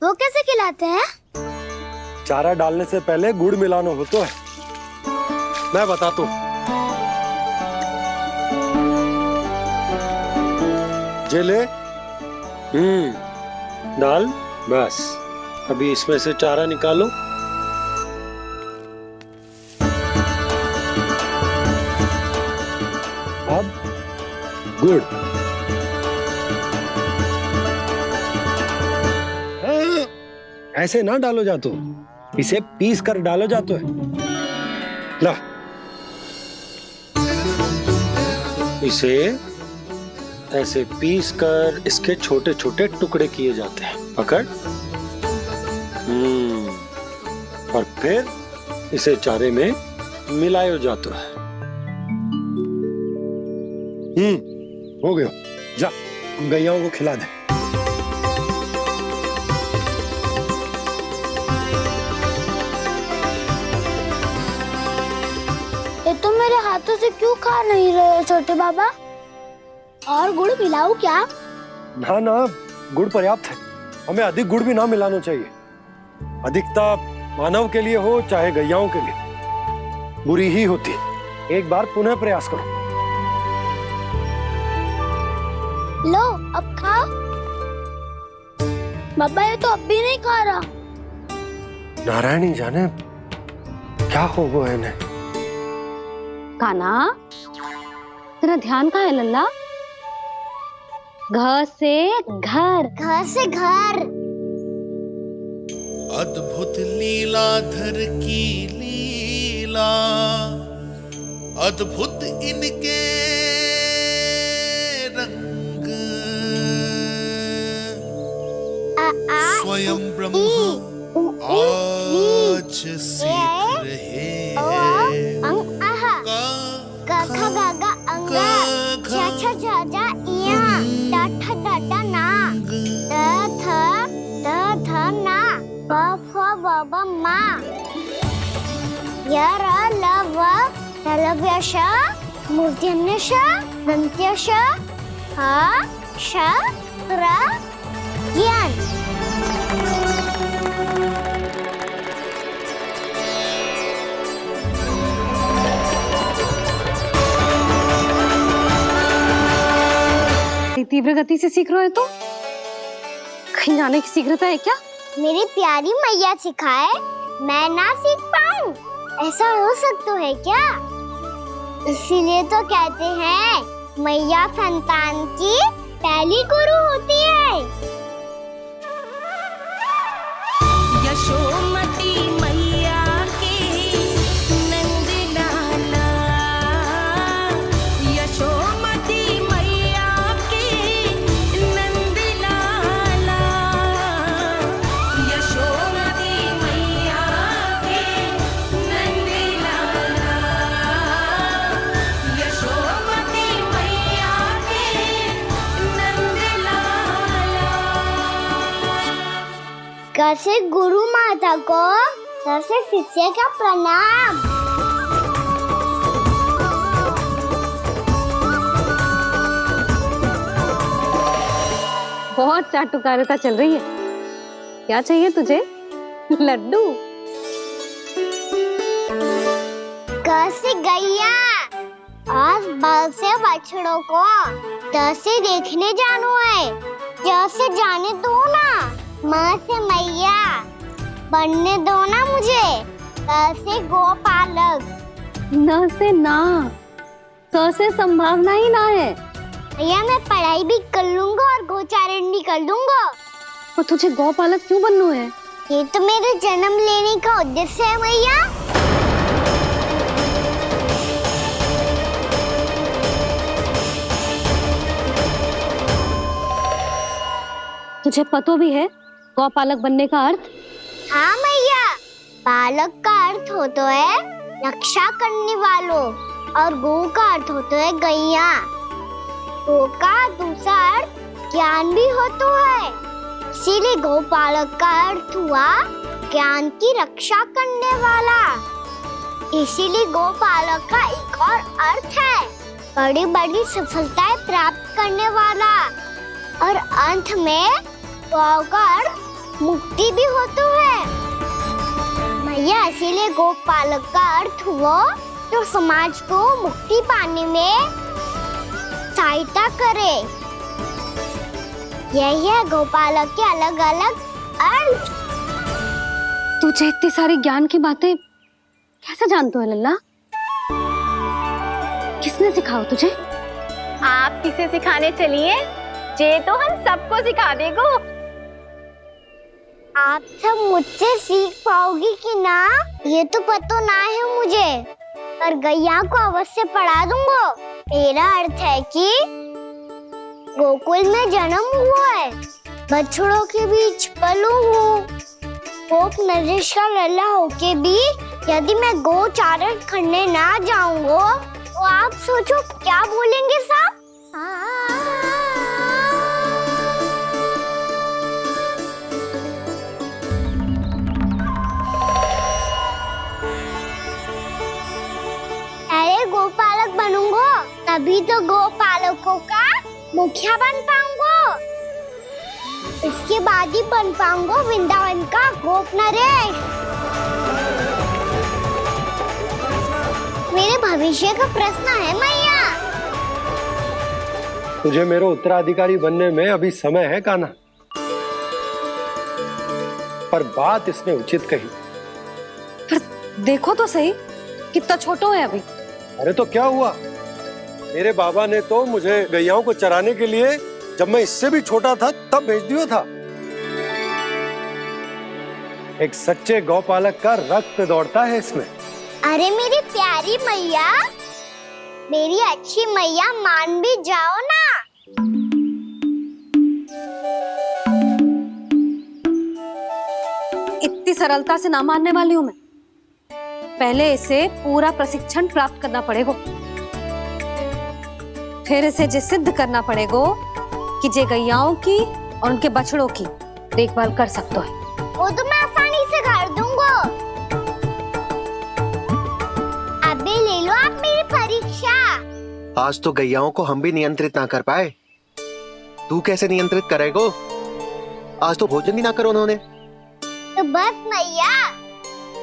वो कैसे खिलाते हैं? चारा डालने से पहले गुड़ मिलाना होता है, मैं बताता हूँ। जे ले, डाल, बस। अभी इसमें से चारा निकालो। अब गुड़। ऐसे ना डालो जातो, इसे पीस कर डालो जातो है। ला, इसे ऐसे पीस कर इसके छोटे छोटे टुकड़े किए जाते हैं। पकड़। और फिर इसे चारे में मिलाया जाता है। हो गया, जा गैयाओं को खिला दे। ये तो मेरे हाथों से क्यों खा नहीं रहे छोटे बाबा? और गुड़ मिलाऊं क्या? ना ना, गुड़ पर्याप्त है। हमें अधिक गुड़ भी ना मिलाना चाहिए। अधिकता मानव के लिए हो चाहे गैयाओं के लिए बुरी ही होती। एक बार पुनः प्रयास करो। लो अब खाओ। बाबा ये तो अब भी नहीं खा रहा। नारायणी जाने क्या हो गया इन्हें। काना, तेरा ध्यान कहाँ है लल्ला? घ से घर। घर से घर। अद्भुत लीलाधर की लीला, अद्भुत इनके रंग, स्वयं ब्रह्म आज सीख रहे बाबा माँ यार लव लव्यश मूर्तिन्यश दंत्यश हा श प्र ज्ञान। तीव्र गति से सीख रहे हो तो कहीं जाने की शीघ्रता है क्या? मेरी प्यारी मैया सिखाए, मैं ना सीख पाऊं, ऐसा हो सकता है क्या? इसीलिए तो कहते हैं मैया संतान की पहली गुरु होती है। यशोमती मैया के नंद लाला, यशोमती मैया के नंद लाला, यशोमती मैया के नंद लाला, यशोमती मैया के नंद लाला। कैसे गुरु माता को कैसे शिष्य का प्रणाम। बहुत चाटुकारिता चल रही है। क्या चाहिए तुझे? लड्डू? कैसे गैया आज बल से बछड़ों को कैसे देखने जानो है, जैसे जाने दो ना। माँ से मैया बनने दो ना मुझे। कैसे गोपालक। न से ना, स से संभावना ही ना है। भैया मैं पढ़ाई भी कर लूंगा और गोचारण भी कर दूंगा। और तुझे गौपालक क्यों बनना है? ये तो मेरे जन्म लेने का उद्देश्य है भैया। तुझे पतो भी है गौपालक बनने का अर्थ? हाँ मैया, पालक का अर्थ होता है रक्षा करने वालों और गौ का अर्थ होता है गैया। गौ का दूसरा अर्थ ज्ञान भी होता है, इसीलिए गौपालक का अर्थ हुआ ज्ञान की रक्षा करने वाला। इसीलिए गौपालक का एक और अर्थ है बड़ी बड़ी सफलताएं प्राप्त करने वाला, और अंत में गौ का अर्थ मुक्ति भी होता है। मैया, इसीलिए गौपालक का अर्थ हुआ जो समाज को मुक्ति पाने में सहायता करे। यही है गौपालक के अलग अलग अर्थ। तुझे इतनी सारी ज्ञान की बातें कैसे जानते हो लल्ला? किसने सिखाओ तुझे? आप किसे सिखाने चलिए, जे तो हम सबको सिखा देगो। आप सब मुझसे सीख पाओगी कि ना ये तो पता ना है मुझे, पर गैया को अवश्य पढ़ा दूंगा। मेरा अर्थ है कि गोकुल में जन्म हुआ है, बछड़ों के बीच पलू हूँ, गोप नरेश का लल्ला होके भी यदि मैं गोचारण करने ना जाऊंगा तो आप सोचो क्या बोलेंगे साहब? अरे गोपालक बनूंगा तभी तो गोपालकों का मुखिया बन पाऊंगा, इसके बाद ही बन पाऊंगा वृंदावन का गोप नरेश। मेरे भविष्य का प्रश्न है मैया। तुझे मेरा उत्तराधिकारी बनने में अभी समय है कान्हा, पर बात इसने उचित कही। पर देखो तो सही कितना छोटो है अभी। अरे तो क्या हुआ, मेरे बाबा ने तो मुझे गैयाओं को चराने के लिए जब मैं इससे भी छोटा था तब भेज दिया था। एक सच्चे गौपालक का रक्त दौड़ता है इसमें। अरे मेरी प्यारी मैया, मेरी अच्छी मैया, मान भी जाओ ना। इतनी सरलता से ना मानने वाली हूं मैं। पहले इसे पूरा प्रशिक्षण प्राप्त करना पड़ेगा, फिर इसे जे सिद्ध करना पड़ेगा कि जे गैयाओं की और उनके बछड़ों की देखभाल कर सकते है। वो तो मैं आसानी से कर दूंगा। अबे ले लो आप मेरी परीक्षा। आज तो गैयाओं को हम भी नियंत्रित ना कर पाए, तू कैसे नियंत्रित करेगो? आज तो भोजन भी ना करो उन्होंने। तो बस मैया,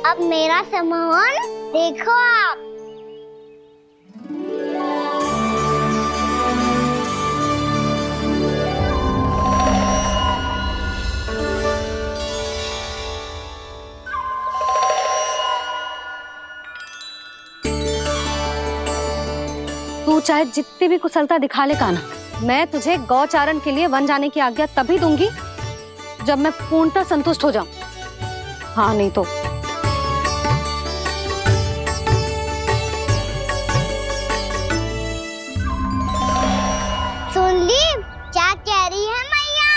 अब मेरा सम्मान देखो आप। तू चाहे जितनी भी कुशलता दिखा ले कान्हा, मैं तुझे गौचारण के लिए वन जाने की आज्ञा तभी दूंगी जब मैं पूर्णतः संतुष्ट हो जाऊं। हाँ नहीं तो सुन ली क्या कह रही है मैया?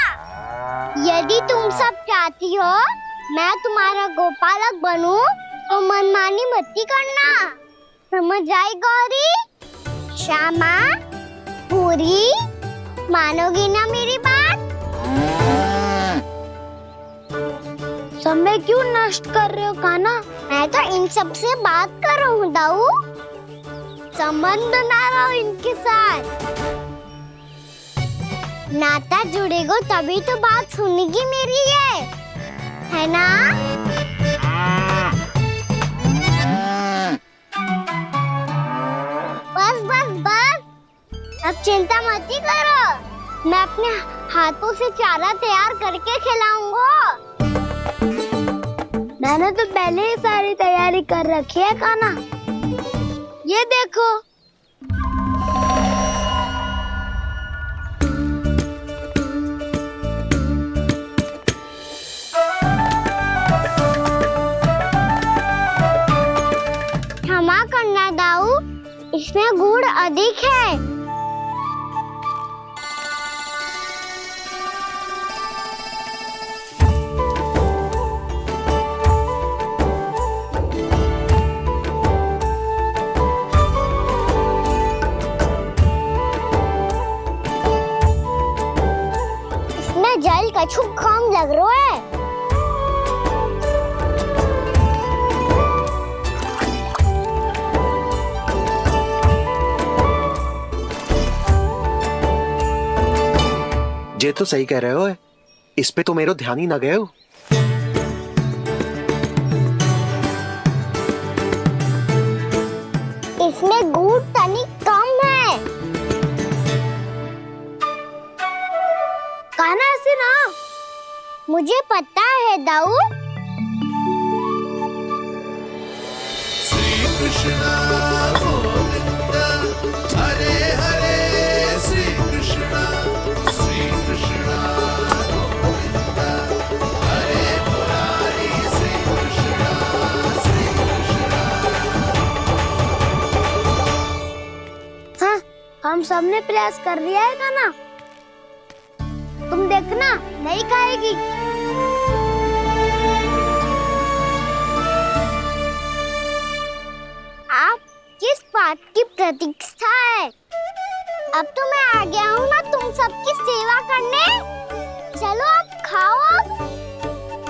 यदि तुम सब चाहती हो मैं तुम्हारा गोपालक बनूं तो मनमानी मत करना, समझ आई गौरी? श्यामा, पूरी, मानोगी ना मेरी बात? समय क्यों नष्ट कर रहे हो कान्हा? मैं तो इन सब से बात कर रहा हूँ दाऊ, संबंध बना रहा हूँ इनके साथ। नाता जुड़ेगा तभी तो बात सुनेगी मेरी है ना? बस बस बस, अब चिंता मत ही करो, मैं अपने हाथों से चारा तैयार करके खिलाऊंगा। मैंने तो पहले ही सारी तैयारी कर रखी है कान्हा, ये देखो। क्षमा करना दाऊ, इसमें गुड़ अधिक है। जल कछु कम लग रहा है। ये तो सही कह रहे हो, इस पे तो मेरो ध्यान ही ना गए हो। इसमें गुड़ तनिक कम है। कहना ऐसे ना। मुझे पता है दाऊ। श्री कृष्ण गोविंद हरे हरे श्री कृष्ण गोविंद हरे मुरारी श्री कृष्ण हाँ, हम सबने प्रयास कर लिया है का ना? तुम देखना नहीं खाएगी। आप किस बात की प्रतीक्षा है? अब तो मैं आ गया हूँ ना तुम सबकी सेवा करने। चलो अब खाओ अब।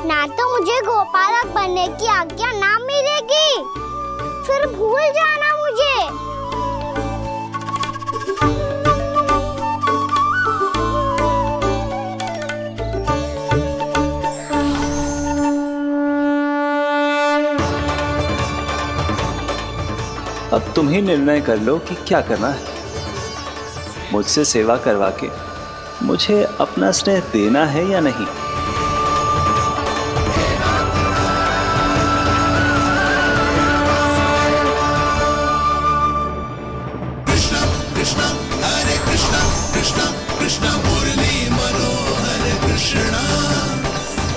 ना तो मुझे गोपालक बनने की आज्ञा ना मिलेगी, फिर भूल जाना मुझे। अब तुम ही निर्णय कर लो कि क्या करना है। मुझसे सेवा करवा के मुझे अपना स्नेह देना है या नहीं। कृष्ण कृष्ण हरे कृष्ण कृष्ण कृष्ण मुरली मनोहर कृष्ण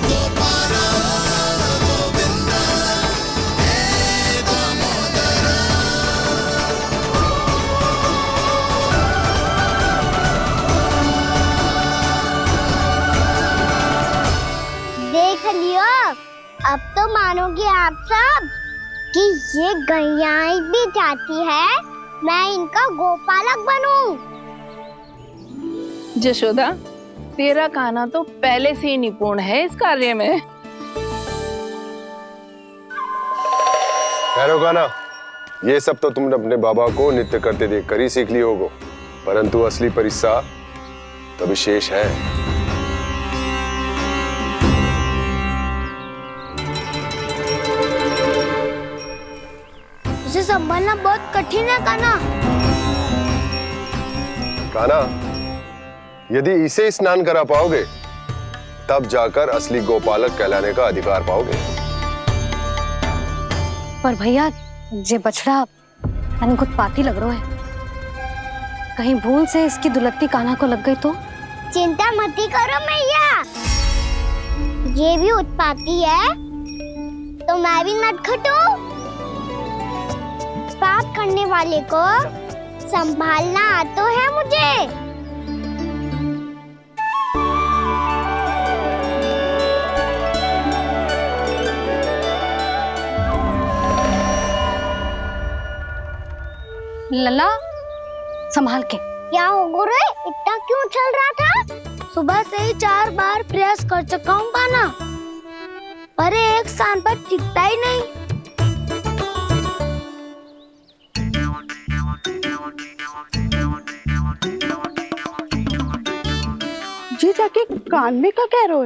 गोपाल गोविंद हे दामोदर। देख लियो, अब तो मानोगे आप सब कि ये गैयाएं भी चाहती है मैं इनका गोपालक बनूं। जशोदा, तेरा कान्हा तो पहले से ही निपुण है इस कार्य में। खैर होगा ना, ये सब तो तुमने अपने बाबा को नित्य करते देख कर ही सीख ली होगो, परंतु असली परिस्सा तो विशेष है। उसे संभालना बहुत कठिन है कान्हा। कान्हा, यदि इसे स्नान करा पाओगे तब जाकर असली गोपालक कहलाने का अधिकार पाओगे। पर भैया ये बछड़ा मैंने उत्पाती लग रहा है, कहीं भूल से इसकी दुलत्ती कान्हा को लग गई तो? चिंता मत करो मैया, ये भी उत्पाती है तो मैं भी नटखट हूँ। पाप करने वाले को संभालना आता है मुझे। लला संभाल के। क्या हो गुरु, इतना क्यों चल रहा था? सुबह से ही 4 बार प्रयास कर चुका हूँ कान्हा, पर एक स्थान पर टिकता ही नहीं। जी जाके कान में का कह रहे हो?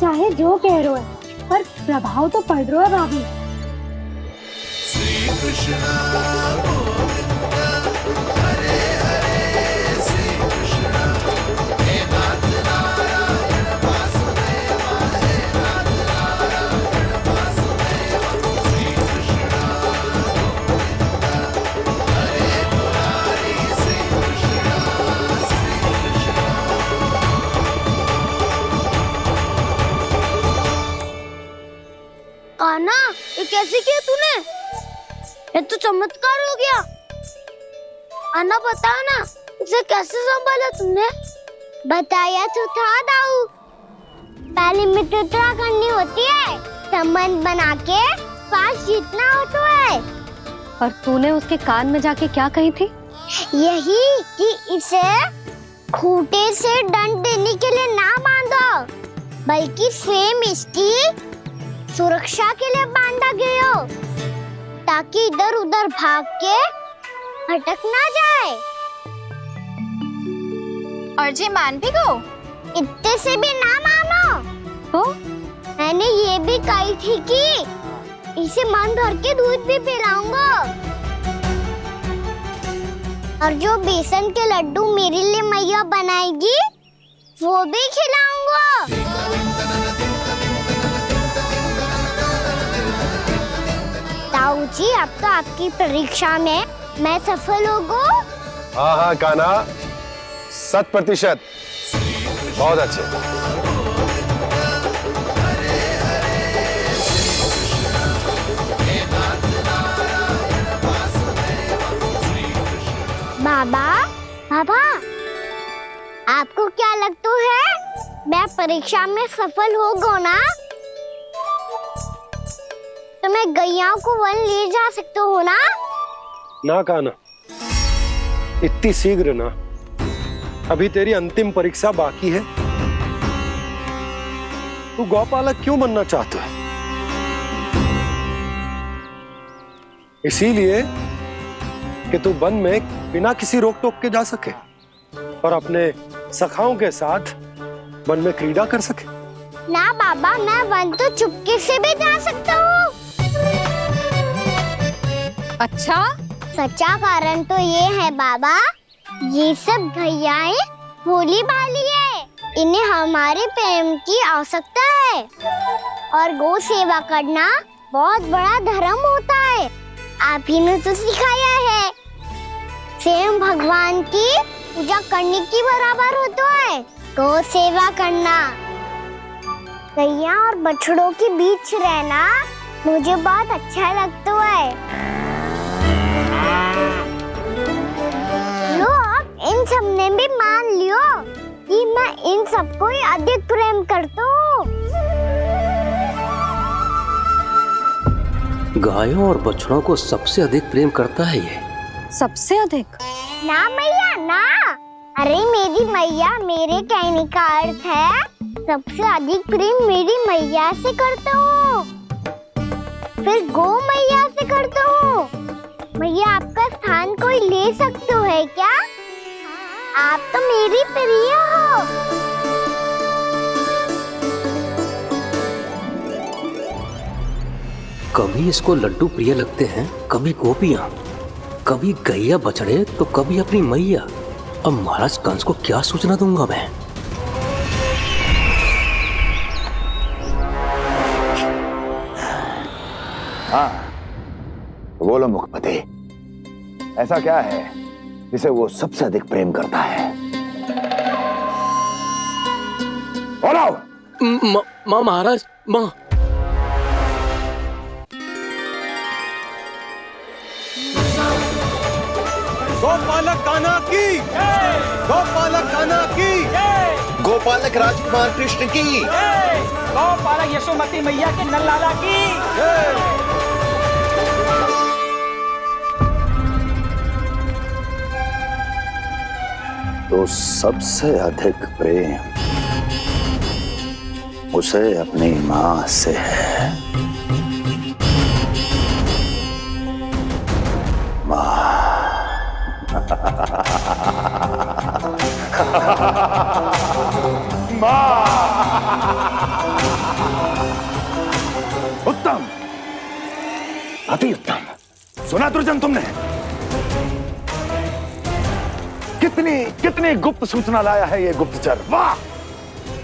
चाहे जो कह रहे हो, पर प्रभाव तो पड़ रहा है भाभी। श्री कृष्ण गोविंद हरे हरे श्री कृष्ण हे नाथ नारायण वासुदेव हे नाथ नारायण वासुदेव। श्री कृष्ण गोविंद हरे मुरारी श्री कृष्ण कान्हा, ये कैसे किया तूने? ये तो चमत्कार हो गया। अन्ना बताओ ना, इसे कैसे संभाला तुमने? बताया तो था दाऊ। पहले मित्रता करनी होती है, संबंध बना के पास जीतना होता है। और तूने उसके कान में जाके क्या कही थी? यही कि इसे खूंटे से दंड देने के लिए ना बांधो, बल्कि स्वयं इसकी सुरक्षा के लिए बांधा गया हो, ताकि इधर उधर भाग के भटक ना जाए। और जी मान भी गो? इतने से भी ना मानो तो मैंने ये भी कही थी कि इसे मन भर के दूध भी पिलाऊंगा, और जो बेसन के लड्डू मेरे लिए मैया बनाएगी वो भी खिलाऊंगा। ताऊ जी, अब तो आपकी परीक्षा में मैं सफल होगा। हाँ हाँ कान्हा, 100%। बहुत अच्छे। बाबा, बाबा, आपको क्या लगता है मैं परीक्षा में सफल होगा ना? तो मैं गैया को वन ले जा सकता हूँ ना? ना कान्हा, इतनी शीघ्र ना। अभी तेरी अंतिम परीक्षा बाकी है। तू गौपालक क्यों बनना चाहता है? इसीलिए कि तू वन में बिना किसी रोक टोक के जा सके और अपने सखाओं के साथ वन में क्रीड़ा कर सके। ना बाबा, मैं वन तो चुपके से भी जा सकता हूँ। अच्छा? सच्चा कारण तो ये है बाबा, ये सब गैयाएं भोली भाली है, इन्हें हमारे प्रेम की आवश्यकता है, और गौ सेवा करना बहुत बड़ा धर्म होता है। आप ही ने तो सिखाया है, स्वयं भगवान की पूजा करने की बराबर होता है गौ सेवा करना। गैया और बछड़ों के बीच रहना मुझे बहुत अच्छा लगता है। लो, इन सब ने भी मान लियो कि मैं इन सबको ही अधिक प्रेम करता हूँ। गायों और बछड़ों को सबसे अधिक प्रेम करता है ये। सबसे अधिक? ना मैया ना, अरे मेरी मैया, मेरे कहने का अर्थ है सबसे अधिक प्रेम मेरी मैया से करता हूँ, फिर गौ मैया से करता हूँ। मैया, आपका स्थान कोई ले सकते है क्या? आप तो मेरी प्रिय हो। कभी इसको लड्डू प्रिय लगते हैं, कभी गोपियां, कभी गैया बछड़े, तो कभी अपनी मैया। अब महाराज कंस को क्या सूचना दूंगा मैं? हाँ, बोलो मुखपति, ऐसा क्या है जिसे वो सबसे अधिक प्रेम करता है? बोलो। माँ महाराज, माँ। गोपालक कान्हा की, गोपालक कान्हा की, गोपालक राजकुमार कृष्ण की, गौपालक यशोमती मैया के नल्लाला की। तो सबसे अधिक प्रेम उसे अपनी माँ से है। माँ। उत्तम, अति उत्तम। सुना दुर्जन तुमने? कितनी कितनी गुप्त सूचना लाया है ये गुप्तचर। वाह!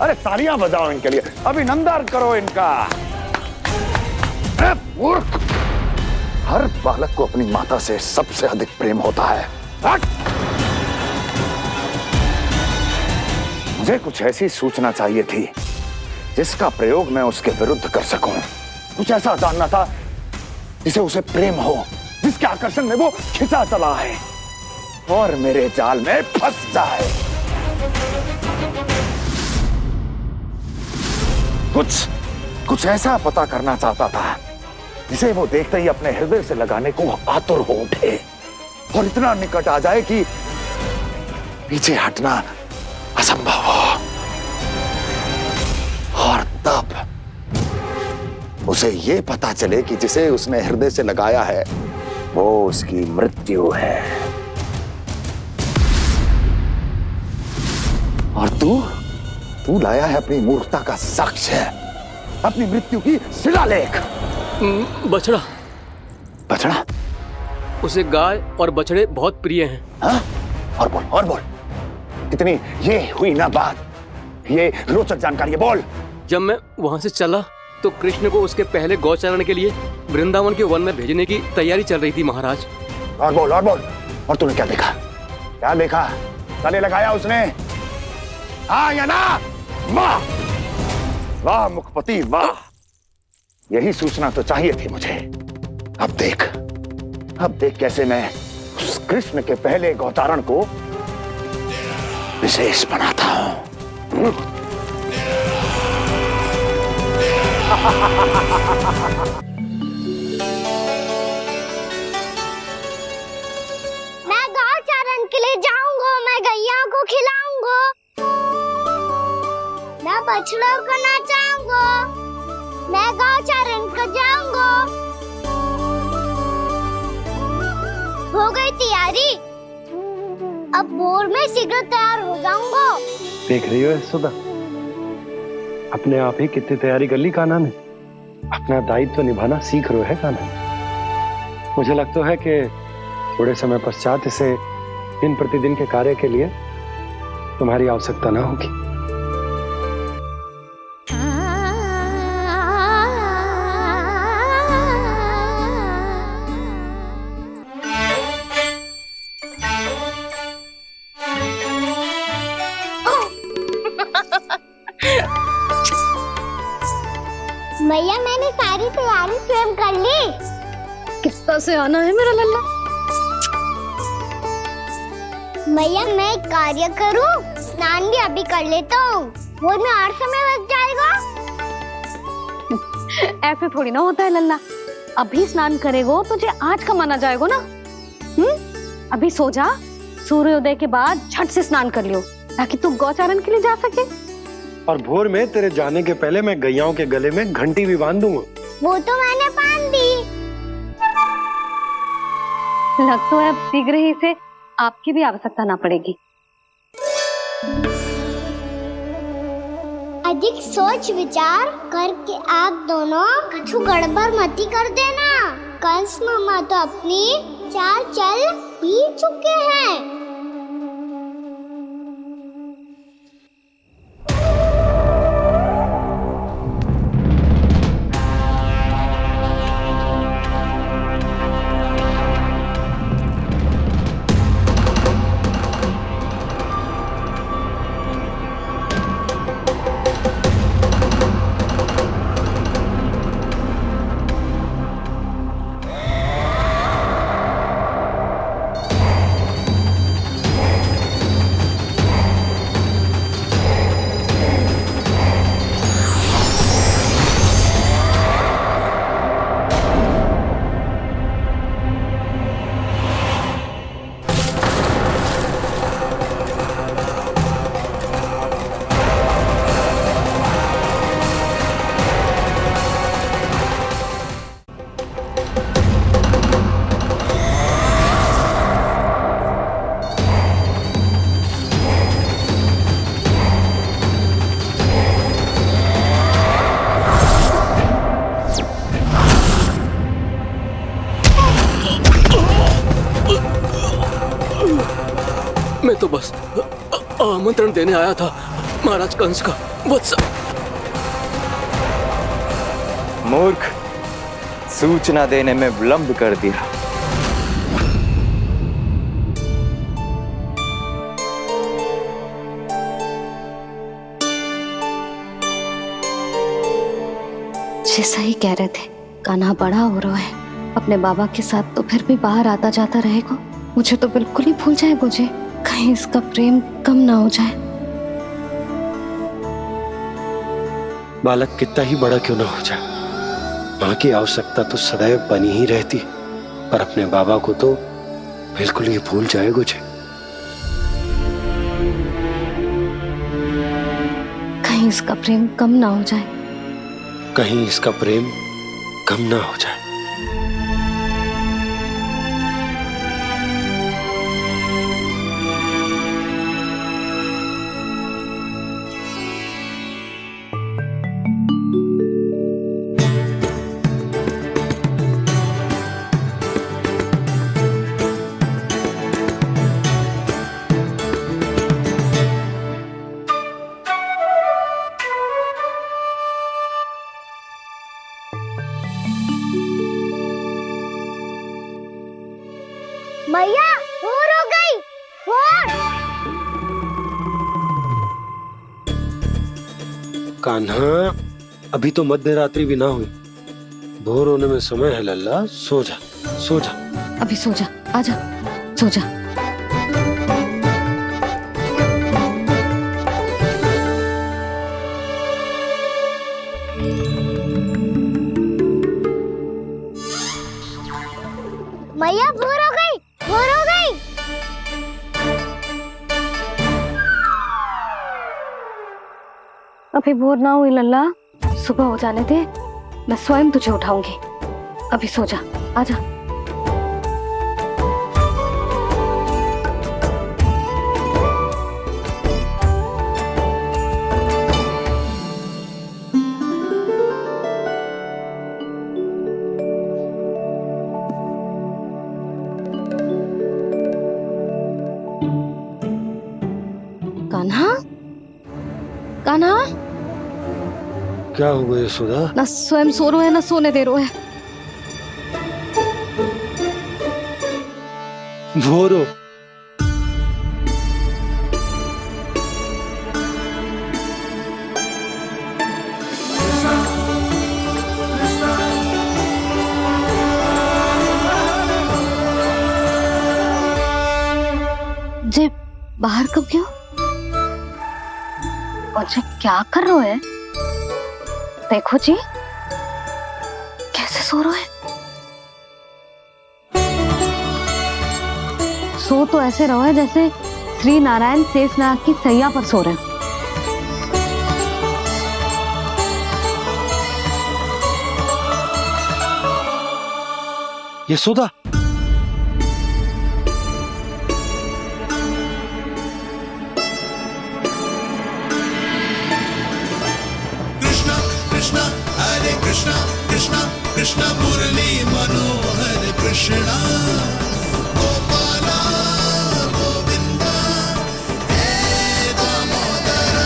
अरे तालियां बजाओ इनके लिए, अभिनंदन करो इनका। मूर्ख! हर बालक को अपनी माता से सबसे अधिक प्रेम होता है। मुझे कुछ ऐसी सूचना चाहिए थी जिसका प्रयोग मैं उसके विरुद्ध कर सकूं। कुछ ऐसा जानना था जिसे उसे प्रेम हो, जिसके आकर्षण में वो खिंचा चला है और मेरे जाल में फंस जाए। कुछ ऐसा पता करना चाहता था जिसे वो देखते ही अपने हृदय से लगाने को आतुर हो उठे और इतना निकट आ जाए कि पीछे हटना असंभव हो। और तब उसे ये पता चले कि जिसे उसने हृदय से लगाया है वो उसकी मृत्यु है। और तू लाया है अपनी मूर्खता का साक्ष्य, अपनी मृत्यु की शिलालेख। बछड़ा। बछड़ा? उसे गाय और बछड़े बहुत प्रिय हैं। हाँ? और बोल। कितनी ये हुई ना बात, ये रोचक जानकारी बोल। जब मैं वहां से चला तो कृष्ण को उसके पहले गौचारण के लिए वृंदावन के वन में भेजने की तैयारी चल रही थी महाराज। और बोल। और तूने क्या देखा? गले लगाया उसने? हाँ या ना? वाह मुखपति वाह, यही सूचना तो चाहिए थी मुझे। अब देख कैसे मैं उस कृष्ण के पहले गौतारण को विशेष बनाता हूं। मैं गौचारण के लिए जाऊंगा, मैं गैया को खिलाऊंगा, मैं बछड़ों को नचाऊंगा, मैं गौचारण को जाऊंगा। हो गई तैयारी, अब भोर में शीघ्र तैयार हो जाऊंगा। देख रही हो सुधा, अपने आप ही कितनी तैयारी कर ली कान्हा ने। अपना दायित्व निभाना सीख रहे है कान्हा। मुझे लगता है कि थोड़े समय पश्चात इसे दिन प्रतिदिन के कार्य के लिए तुम्हारी आवश्यकता ना होगी। भैया मैंने सारी तैयारी स्वयं कर ली। कितना से आना है मेरा लल्ला? भैया मैं एक कार्य करूं, स्नान भी अभी कर लेता हूँ, वो में और समय लग जाएगा। ऐसे थोड़ी ना होता है लल्ला, अभी स्नान करेगो तुझे आज कमाना जाएगो ना। अभी सो जा, सूर्योदय के बाद झट से स्नान कर लियो ताकि तू गौचारण के लिए जा सके। और भोर में तेरे जाने के पहले मैं गैयाओं के गले में घंटी भी बांध दूंगा। वो तो मैंने बांध दी। लग तो है अब शीघ्र ही से आपकी भी आवश्यकता ना पड़ेगी। अधिक सोच विचार करके आप दोनों कछु गड़बड़ मती कर देना। कंस मामा तो अपनी चाल चल पी चुके हैं। मैं तो बस आमंत्रण देने आया था महाराज कंस का। वत्स मूर्ख, सूचना देने में विलंब कर दिया। जैसा ही कह रहे थे, कान्हा बड़ा हो रहा है, अपने बाबा के साथ तो फिर भी बाहर आता जाता रहेगा। मुझे तो बिल्कुल ही भूल जाए, मुझे कहीं इसका प्रेम कम ना हो जाए। बालक कितना ही बड़ा क्यों ना हो जाए, माँ की आवश्यकता तो सदैव बनी ही रहती, पर अपने बाबा को तो बिल्कुल ही भूल जाए मुझे। इसका प्रेम कम ना हो जाए। कहीं इसका प्रेम कम ना हो जाए। भैया भोर हो गई। भोर। कान्हा, अभी तो मध्य रात्रि भी ना हुई। भोर होने में समय है लल्ला, सो जा सो जा। अभी सो जा, आजा सो जा। भैया भोर हो गई। भोर हो गई। अभी भोर ना हुई लल्ला, सुबह हो जाने दे, मैं स्वयं तुझे उठाऊंगी। अभी सो जा, आजा। कान्हा, कान्हा, क्या हो गया सुधा? ना स्वयं सो रो है ना सोने दे रो है। भोरो, जे बाहर कब गयो? और जे क्या कर रहे है? देखो जी, कैसे सो रहे है। सो तो ऐसे रहो है जैसे श्री नारायण शेषनाग की सैया पर सो रहे हैं। यशोदा, कृष्णा कृष्णा हरे कृष्णा कृष्णा कृष्णा मुरली मनोहर कृष्णा गोपाला गोविंदा हे दामोदरा।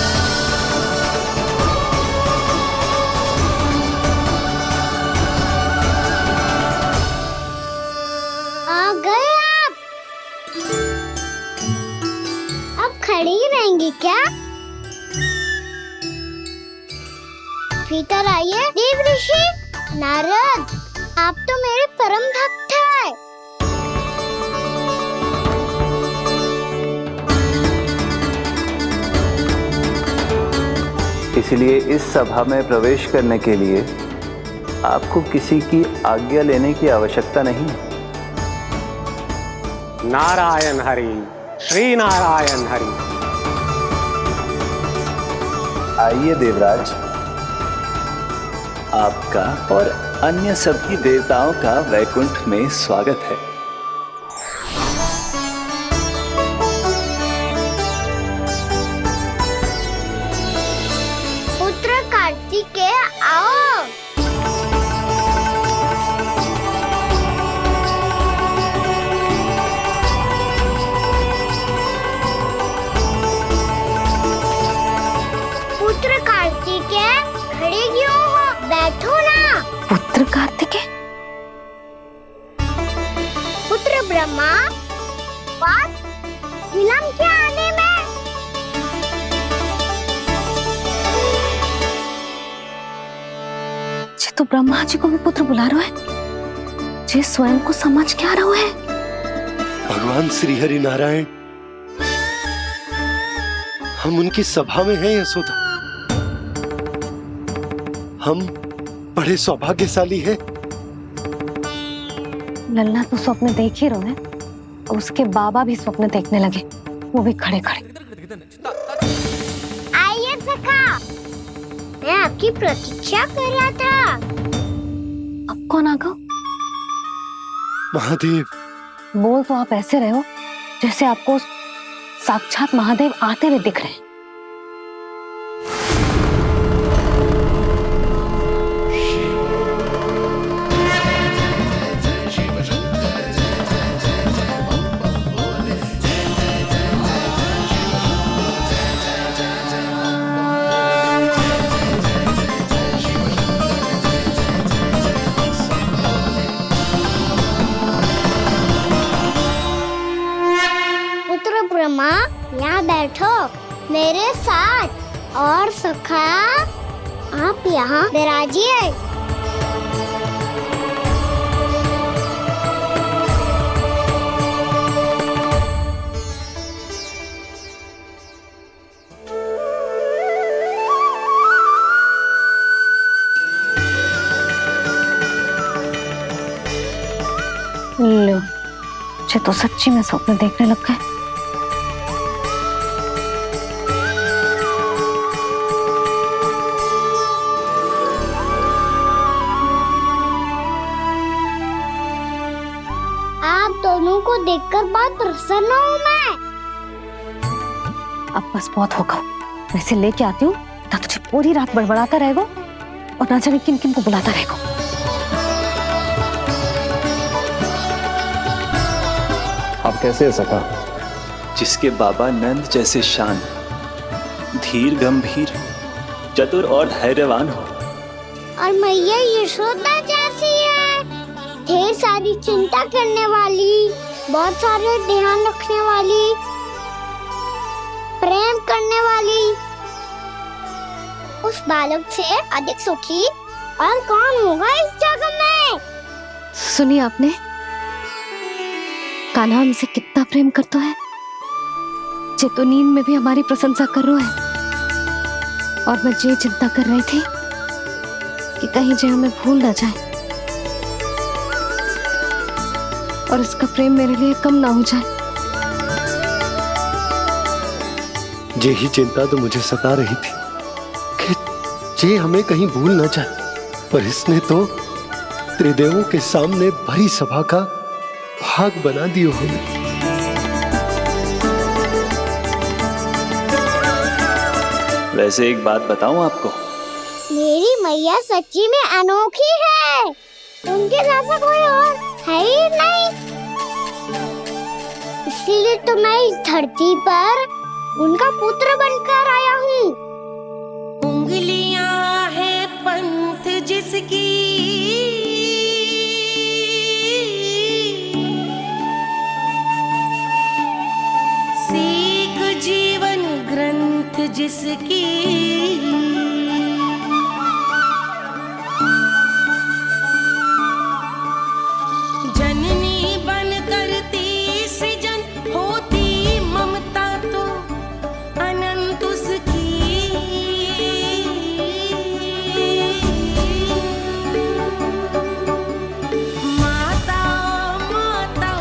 आ गए आप। अब खड़ी रहेंगी क्या? भीतर आइए। देव ऋषि नारद, आप तो मेरे परम भक्त हैं। इसलिए इस सभा में प्रवेश करने के लिए आपको किसी की आज्ञा लेने की आवश्यकता नहीं। नारायण हरि, श्री नारायण हरि। आइए देवराज, आपका और अन्य सभी देवताओं का वैकुंठ में स्वागत है। पुत्र कार्तिकेय आओ। पुत्र कार्तिकेय खड़े क्यों हो? बैठो ना। पुत्र कार्तिकेय? पुत्र ब्रह्मा, बात विलंब क्या आने में? जे तो ब्रह्मा जी को भी पुत्र बुला रहा है, जे स्वयं को समझ क्या रहा है। भगवान श्री हरि नारायण, हम उनकी सभा में हैं यशोदा। हम बड़े सौभाग्यशाली हैं। लल्ला तो स्वप्न देख ही रहे हैं, और उसके बाबा भी स्वप्न देखने लगे, वो भी खड़े खड़े। आइए सखा, मैं आपकी प्रतीक्षा कर रहा था। अब कौन आ गया? महादेव। बोल तो आप ऐसे रहे हो जैसे आपको साक्षात महादेव आते हुए दिख रहे हैं। पुत्र ब्रह्मा, यहाँ बैठो मेरे साथ। और सखा, आप यहाँ विराजिए। लो, मुझे तो सच्ची में स्वप्न देखने लग गए। आप दोनों को देखकर बहुत प्रसन्न हूँ मैं। अब बस बहुत होगा। वैसे लेके आती हूँ तो तुझे पूरी रात बड़बड़ाता रहेगा और ना जाने किन किन को बुलाता रहेगा। आप कैसे है सखा? जिसके बाबा नंद जैसे शांत, धीर गंभीर, चतुर और धैर्यवान हो। और मैया यशोदा जैसी है, ढेर सारी चिंता करने वाली, बहुत सारे ध्यान रखने वाली, प्रेम करने वाली। उस बालक से अधिक सुखी और कौन होगा इस जग में? सुनिए आपने, कान्हा हमसे कितना प्रेम करता है। जे तो नींद में भी हमारी प्रशंसा कर रहा है। और मैं ये चिंता कर रही थी कि कहीं जे हमें भूल ना जाए और इसका प्रेम मेरे लिए कम ना हो जाए। यही चिंता तो मुझे सता रही थी कि जे हमें कहीं भूल ना जाए, पर इसने तो त्रिदेवों के सामने भरी सभा का भाग बना दियो हमें। वैसे एक बात बताऊं आपको, मेरी मैया सच्ची में अनोखी है। उनके जैसा कोई और है ही नहीं। इसीलिए तो मैं इस धरती पर उनका पुत्र बनकर आया हूँ। उंगलियां है पंथ जिसकी, सीख जीवन ग्रंथ जिसकी, जननी बन करती सृजन होती ममता तो अनंत उसकी। माता माता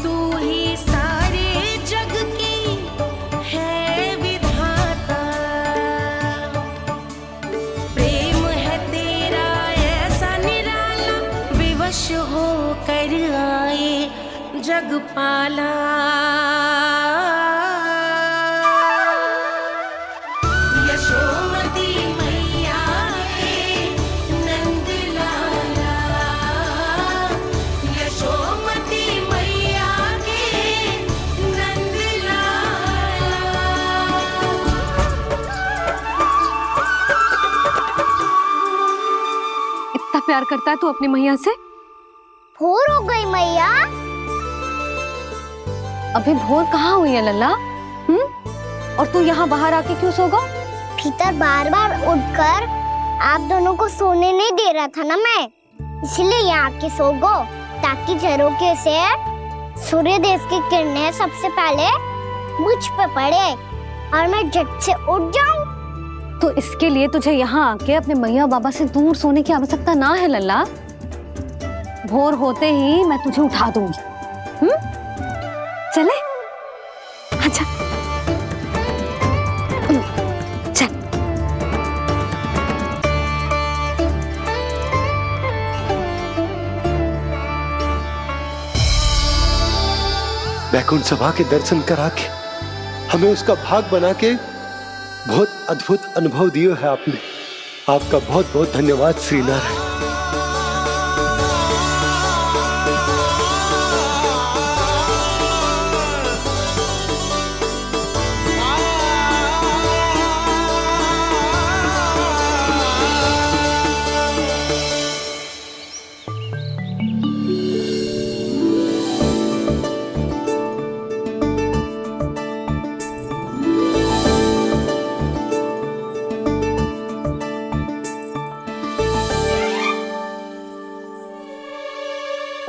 तू ही सारे जग की है विधाता। प्रेम है तेरा ऐसा निराला, विवश हो कर आए जग पाला। यशोमती मैया के नंद लाला, यशोमती मैया के नंद लाला। इतना प्यार करता है तू अपनी मैया से? भोर हो गई मैया। अभी भोर कहाँ हुई है लल्ला? और तू यहाँ बाहर आके क्यों सो गया? भीतर बार बार उठकर आप दोनों को सोने नहीं दे रहा था ना मैं, इसलिए यहाँ आके सो गो, ताकि झरोखे से सूर्य देव की किरणें सबसे पहले मुझ पे पड़े और मैं झट से उठ जाऊं। तो इसके लिए तुझे यहाँ आके अपने मैया बाबा से दूर सोने की आवश्यकता ना है लल्ला। भोर होते ही मैं तुझे उठा दूंगी। चले? अच्छा चल। वैकुंठ सभा के दर्शन करा के हमें उसका भाग बना के बहुत अद्भुत अनुभव दिए है आपने। आपका बहुत बहुत धन्यवाद श्री नारायण।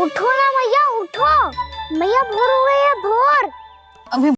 उठो ना भैया, उठो। मैया भोर हो गई है, भोर। अभी